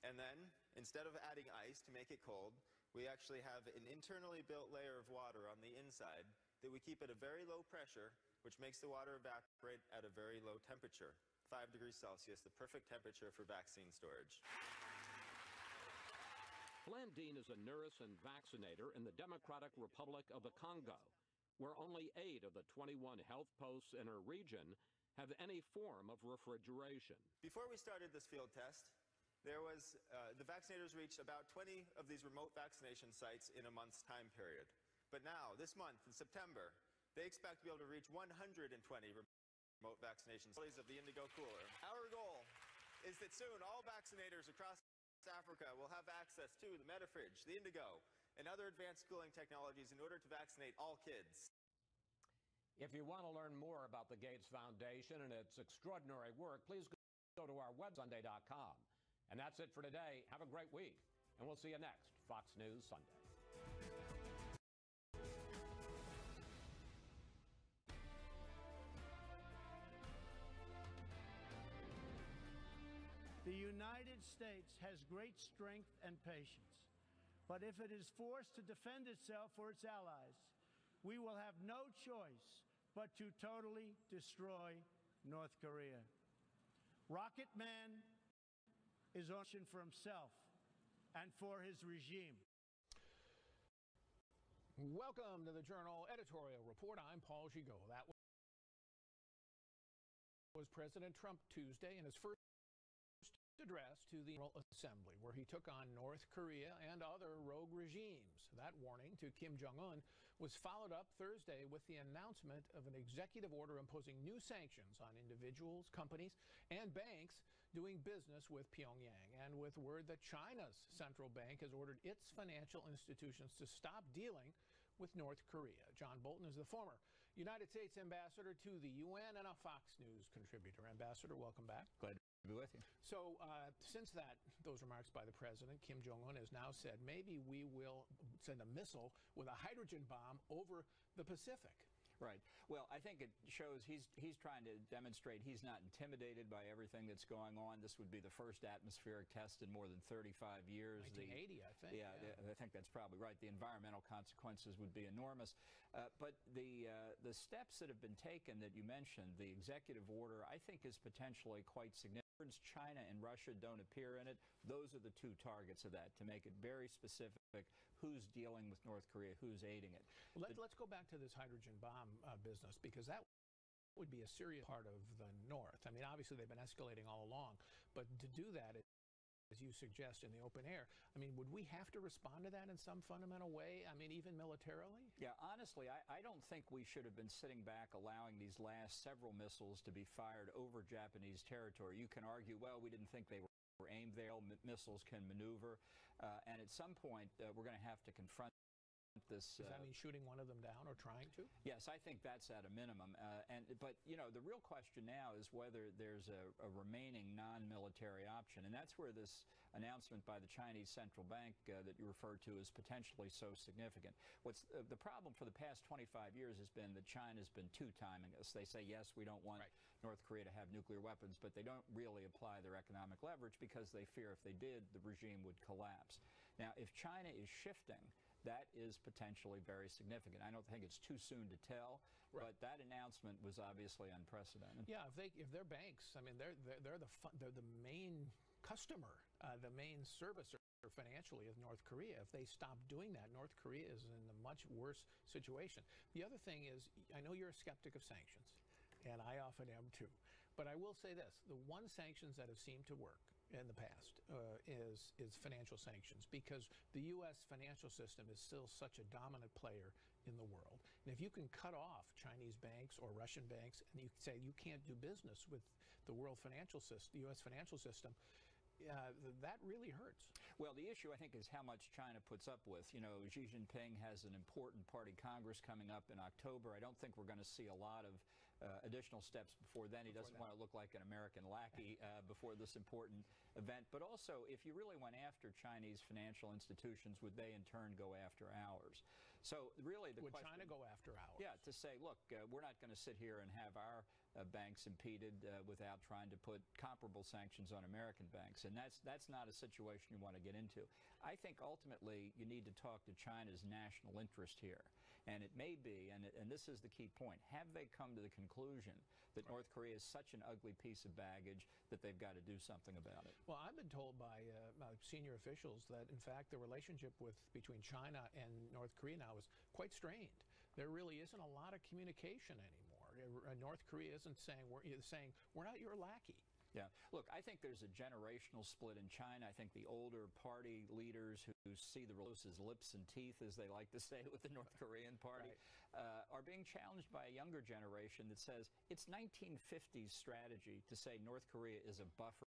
[SPEAKER 16] And then, instead of adding ice to make it cold, we actually have an internally built layer of water on the inside that we keep at a very low pressure, which makes the water evaporate at a very low temperature, 5 degrees Celsius, the perfect temperature for vaccine storage.
[SPEAKER 1] Blandine is a nurse and vaccinator in the Democratic Republic of the Congo, where only 8 of the 21 health posts in her region have any form of refrigeration.
[SPEAKER 16] Before we started this field test, the vaccinators reached about 20 of these remote vaccination sites in a month's time period. But now, this month, in September, they expect to be able to reach 120 remote vaccination sites of the Indigo cooler. Our goal is that soon all vaccinators across Africa will have access to the MetaFridge, the Indigo, and other advanced cooling technologies in order to vaccinate all kids.
[SPEAKER 1] If you want to learn more about the Gates Foundation and its extraordinary work, please go to our website, Sunday.com. And that's it for today. Have a great week, and we'll see you next Fox News Sunday.
[SPEAKER 4] The United States has great strength and patience, but if it is forced to defend itself or its allies, we will have no choice but to totally destroy North Korea. Rocket Man is on mission for himself and for his regime.
[SPEAKER 5] Welcome to the Journal Editorial Report. I'm Paul Gigot. That was President Trump Tuesday in his first address to the General Assembly, where he took on North Korea and other rogue regimes. That warning to Kim Jong-un was followed up Thursday with the announcement of an executive order imposing new sanctions on individuals, companies, and banks doing business with Pyongyang, and with word that China's central bank has ordered its financial institutions to stop dealing with North Korea. John Bolton is the former United States ambassador to the UN and a Fox News contributor. Ambassador, welcome back.
[SPEAKER 7] Glad to be with you.
[SPEAKER 5] So since those remarks by the president, Kim Jong-un has now said maybe we will send a missile with a hydrogen bomb over the Pacific.
[SPEAKER 7] Right. Well, I think it shows he's trying to demonstrate he's not intimidated by everything that's going on. This would be the first atmospheric test in more than 35 years.
[SPEAKER 5] 1980, I think.
[SPEAKER 7] Yeah, I think that's probably right. The environmental consequences would be enormous. But the steps that have been taken that you mentioned, the executive order, I think is potentially quite significant. China and Russia don't appear in it. Those are the two targets of that, to make it very specific who's dealing with North Korea, who's aiding it.
[SPEAKER 5] Well, let's go back to this hydrogen bomb business, because that would be a serious part of the North. I mean, obviously they've been escalating all along, but to do that, as you suggest, in the open air, I mean, would we have to respond to that in some fundamental way? I mean, even militarily?
[SPEAKER 7] Yeah, honestly, I don't think we should have been sitting back allowing these last several missiles to be fired over Japanese territory. You can argue, well, we didn't think they were aimed there. Missiles can maneuver. And at some point, we're going to have to confront this.
[SPEAKER 5] Does that mean shooting one of them down or trying to?
[SPEAKER 7] Yes, I think that's at a minimum. But, you know, the real question now is whether there's a remaining non-military option. And that's where this announcement by the Chinese central bank that you referred to is potentially so significant. What's the problem for the past 25 years has been that China's been two-timing us. They say, yes, we don't want North Korea to have nuclear weapons, but they don't really apply their economic leverage because they fear if they did, the regime would collapse. Now, if China is shifting, that is potentially very significant. I don't think it's too soon to tell, but that announcement was obviously unprecedented.
[SPEAKER 5] Yeah, if they're banks, I mean, they're the main customer, the main servicer financially of North Korea. If they stop doing that, North Korea is in a much worse situation. The other thing is, I know you're a skeptic of sanctions, and I often am too. But I will say this: the one sanctions that have seemed to work in the past is financial sanctions, because the U.S. financial system is still such a dominant player in the world. And if you can cut off Chinese banks or Russian banks, and you say you can't do business with the world financial system, the U.S. financial system, that really hurts.
[SPEAKER 7] Well, the issue, I think, is how much China puts up with. You know, Xi Jinping has an important party Congress coming up in October. I don't think we're going to see a lot of additional steps before then. He doesn't want to look like an American lackey before this important event. But also, if you really went after Chinese financial institutions, would they in turn go after ours? So really the question...
[SPEAKER 5] Would China go after ours?
[SPEAKER 7] Yeah, to say, look, we're not going to sit here and have our banks impeded without trying to put comparable sanctions on American banks. And that's not a situation you want to get into. I think ultimately you need to talk to China's national interest here. And it may be, and this is the key point, have they come to the conclusion that North Korea is such an ugly piece of baggage that they've got to do something about it?
[SPEAKER 5] Well, I've been told by senior officials that, in fact, the relationship between China and North Korea now is quite strained. There really isn't a lot of communication anymore. North Korea isn't saying we're not your lackey.
[SPEAKER 7] Yeah. Look, I think there's a generational split in China. I think the older party leaders who see the rules as lips and teeth, as they like to say with the North Korean party, are being challenged by a younger generation that says it's 1950s strategy to say North Korea is a buffer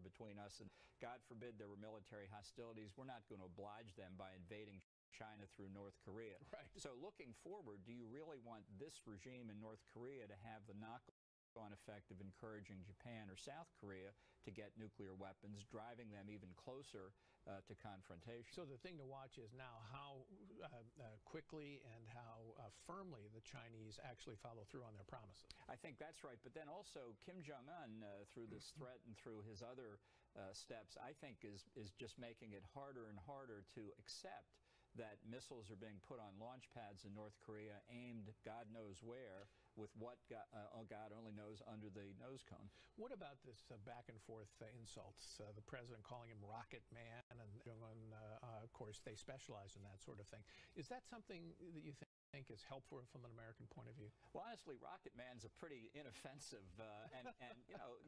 [SPEAKER 7] between us, and God forbid there were military hostilities. We're not going to oblige them by invading China through North Korea.
[SPEAKER 5] Right.
[SPEAKER 7] So looking forward, do you really want this regime in North Korea to have the knock-on effect of encouraging Japan or South Korea to get nuclear weapons, driving them even closer to confrontation?
[SPEAKER 5] So the thing to watch is now how quickly and how firmly the Chinese actually follow through on their promises.
[SPEAKER 7] I think that's right. But then also Kim Jong-un, through this threat and through his other steps, I think is just making it harder and harder to accept that missiles are being put on launch pads in North Korea aimed God knows where, with what God only knows under the nose cone.
[SPEAKER 5] What about this back and forth insults? The president calling him Rocket Man, and of course, they specialize in that sort of thing. Is that something that you think is helpful from an American point of view?
[SPEAKER 7] Well, honestly, Rocket Man's a pretty inoffensive and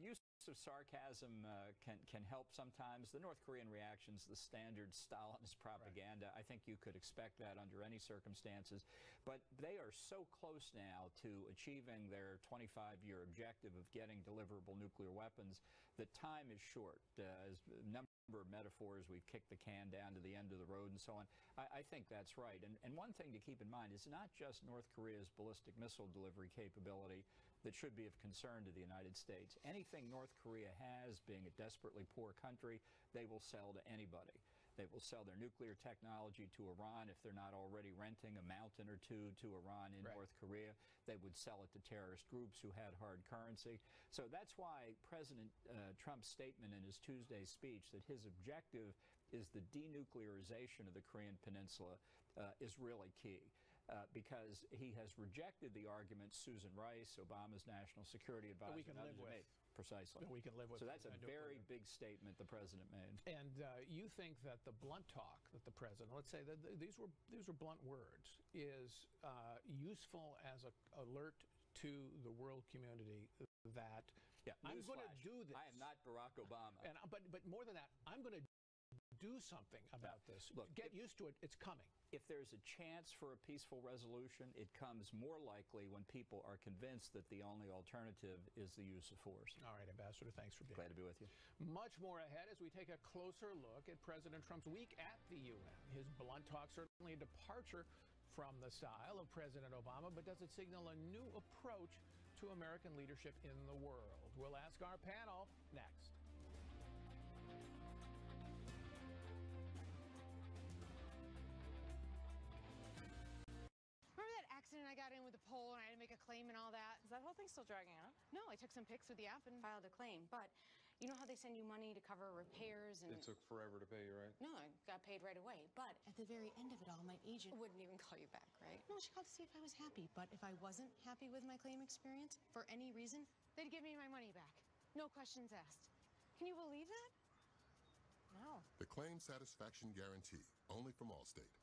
[SPEAKER 7] use of sarcasm can help sometimes. The North Korean reaction's the standard Stalinist propaganda. Right. I think you could expect that under any circumstances. But they are so close now to achieving their 25-year objective of getting deliverable nuclear weapons that time is short. As a number of metaphors, we've kicked the can down to the end of the road and so on. I think that's right. And one thing to keep in mind is not just North Korea's ballistic missile delivery capability that should be of concern to the United States. Anything North Korea has, being a desperately poor country, they will sell to anybody. They will sell their nuclear technology to Iran if they're not already renting a mountain or two to Iran in North Korea. They would sell it to terrorist groups who had hard currency. So that's why President Trump's statement in his Tuesday speech that his objective is the denuclearization of the Korean Peninsula is really key. Because he has rejected the argument Susan Rice, Obama's national security advisor,
[SPEAKER 5] we can live with.
[SPEAKER 7] Precisely.
[SPEAKER 5] We can live with.
[SPEAKER 7] So that's a very big statement the president made.
[SPEAKER 5] And you think that the blunt talk that the president, let's say that these were blunt words, is useful as an alert to the world community that I'm going to do this.
[SPEAKER 7] I am not Barack Obama.
[SPEAKER 5] And but more than that, I'm going to do something about this. Look, get used to it. It's coming.
[SPEAKER 7] If there's a chance for a peaceful resolution, it comes more likely when people are convinced that the only alternative is the use of force.
[SPEAKER 5] All right, Ambassador, thanks for being here.
[SPEAKER 7] Glad to be with you.
[SPEAKER 5] Much more ahead as we take a closer look at President Trump's week at the UN. His blunt talk certainly a departure from the style of President Obama, but does it signal a new approach to American leadership in the world? We'll ask our panel next.
[SPEAKER 10] I got in with the poll and I had to make a claim and all that.
[SPEAKER 11] Is that whole thing still dragging out?
[SPEAKER 10] No, I took some pics with the app and filed a claim. But you know how they send you money to cover repairs and...
[SPEAKER 21] It took forever to pay you, right?
[SPEAKER 10] No, I got paid right away. But at the very end of it all, my agent wouldn't even call you back, right? No, she called to see if I was happy. But if I wasn't happy with my claim experience, for any reason, they'd give me my money back. No questions asked. Can you believe that? No.
[SPEAKER 23] The claim satisfaction guarantee, only from Allstate.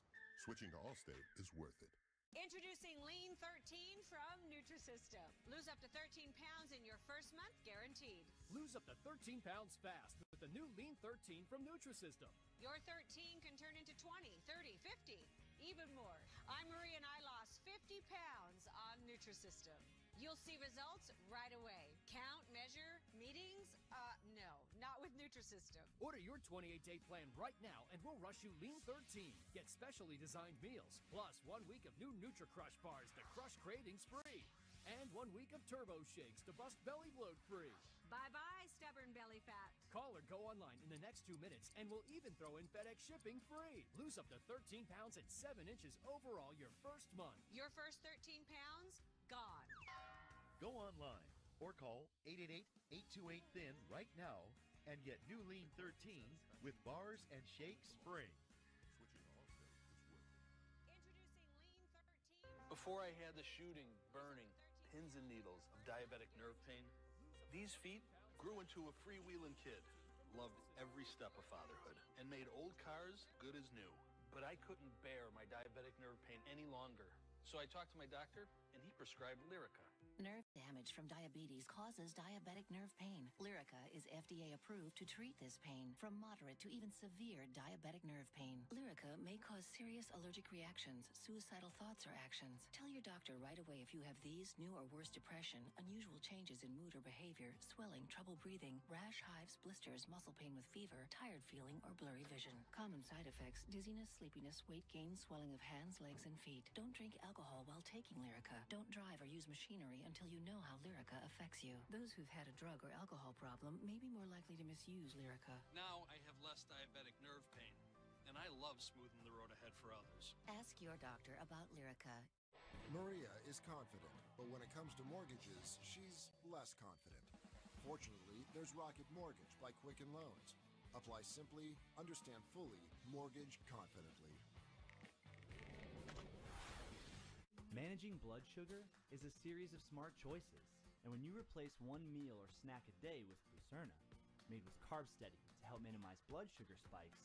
[SPEAKER 23] Switching to Allstate is worth it.
[SPEAKER 24] Introducing Lean 13 from Nutrisystem. Lose up to 13 pounds in your first month, guaranteed.
[SPEAKER 25] Lose up to 13 pounds fast with the new Lean 13 from Nutrisystem.
[SPEAKER 24] Your 13 can turn into 20, 30, 50, even more. I'm Marie and I lost 50 pounds on Nutrisystem. You'll see results right away. Count, measure, meetings? No, not with Nutrisystem.
[SPEAKER 25] Order your 28-day plan right now and we'll rush you Lean 13. Get specially designed meals, plus 1 week of new Nutri-Crush bars to crush cravings free. And 1 week of turbo shakes to bust belly bloat free.
[SPEAKER 24] Bye-bye, stubborn belly fat.
[SPEAKER 25] Call or go online in the next 2 minutes and we'll even throw in FedEx shipping free. Lose up to 13 pounds and 7 inches overall your first month.
[SPEAKER 24] Your first 13 pounds, gone.
[SPEAKER 25] Go online or call 888-828-THIN right now and get new Lean 13 with bars and shakes free.
[SPEAKER 13] Before I had the shooting, burning, pins and needles of diabetic nerve pain, these feet grew into a freewheeling kid. Loved every step of fatherhood and made old cars good as new. But I couldn't bear my diabetic nerve pain any longer. So I talked to my doctor and he prescribed Lyrica.
[SPEAKER 26] Nerve damage from diabetes causes diabetic nerve pain. Lyrica is FDA approved to treat this pain, from moderate to even severe diabetic nerve pain. Lyrica may cause serious allergic reactions, suicidal thoughts or actions. Tell your doctor right away if you have these, new or worse depression, unusual changes in mood or behavior, swelling, trouble breathing, rash, hives, blisters, muscle pain with fever, tired feeling, or blurry vision. Common side effects: dizziness, sleepiness, weight gain, swelling of hands, legs, and feet. Don't drink alcohol while taking Lyrica. Don't drive or use machinery until you know how Lyrica affects you. Those who've had a drug or alcohol problem may be more likely to misuse Lyrica.
[SPEAKER 13] Now I have less diabetic nerve pain, and I love smoothing the road ahead for others.
[SPEAKER 26] Ask your doctor about Lyrica.
[SPEAKER 27] Maria is confident, but when it comes to mortgages, she's less confident. Fortunately, there's Rocket Mortgage by Quicken Loans. Apply simply, understand fully, mortgage confidently.
[SPEAKER 29] Manage
[SPEAKER 6] Managing blood sugar is a series of smart choices. And when you replace one meal or snack a day with Glucerna, made with Carb Steady to help minimize blood sugar spikes,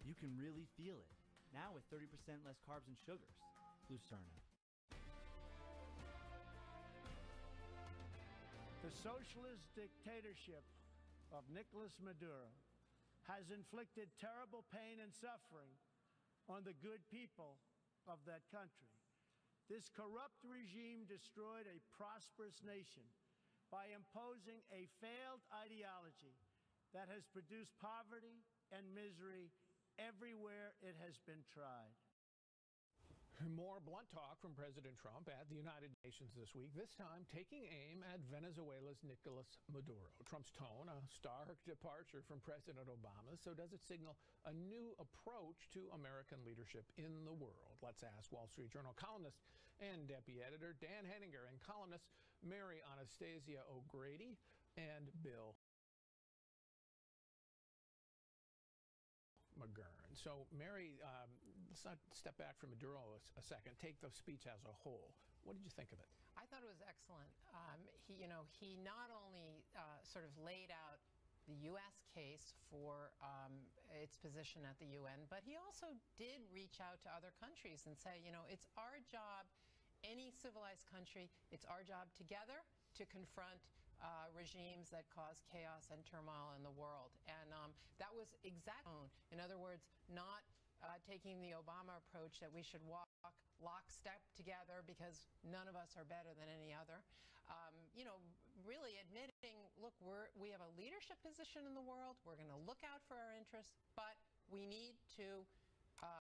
[SPEAKER 6] you can really feel it. Now with 30% less carbs and sugars. Glucerna.
[SPEAKER 4] The socialist dictatorship of Nicolas Maduro has inflicted terrible pain and suffering on the good people of that country. This corrupt regime destroyed a prosperous nation by imposing a failed ideology that has produced poverty and misery everywhere it has been tried.
[SPEAKER 5] More blunt talk from President Trump at the United Nations this week, this time taking aim at Venezuela's Nicolas Maduro. Trump's tone, a stark departure from President Obama. So does it signal a new approach to American leadership in the world? Let's ask Wall Street Journal columnist and deputy editor Dan Henninger and columnist Mary Anastasia O'Grady and Bill McGurn. So, Mary, let's not step back from Maduro a second. Take the speech as a whole. What did you think of it?
[SPEAKER 9] I thought it was excellent. He not only sort of laid out the U.S. case for its position at the UN, but he also did reach out to other countries and say, it's our job, any civilized country, it's our job together to confront regimes that cause chaos and turmoil in the world. And that was exactly, in other words, not taking the Obama approach that we should walk lockstep together because none of us are better than any other. Really admitting, look, we have a leadership position in the world. We're going to look out for our interests, but we need to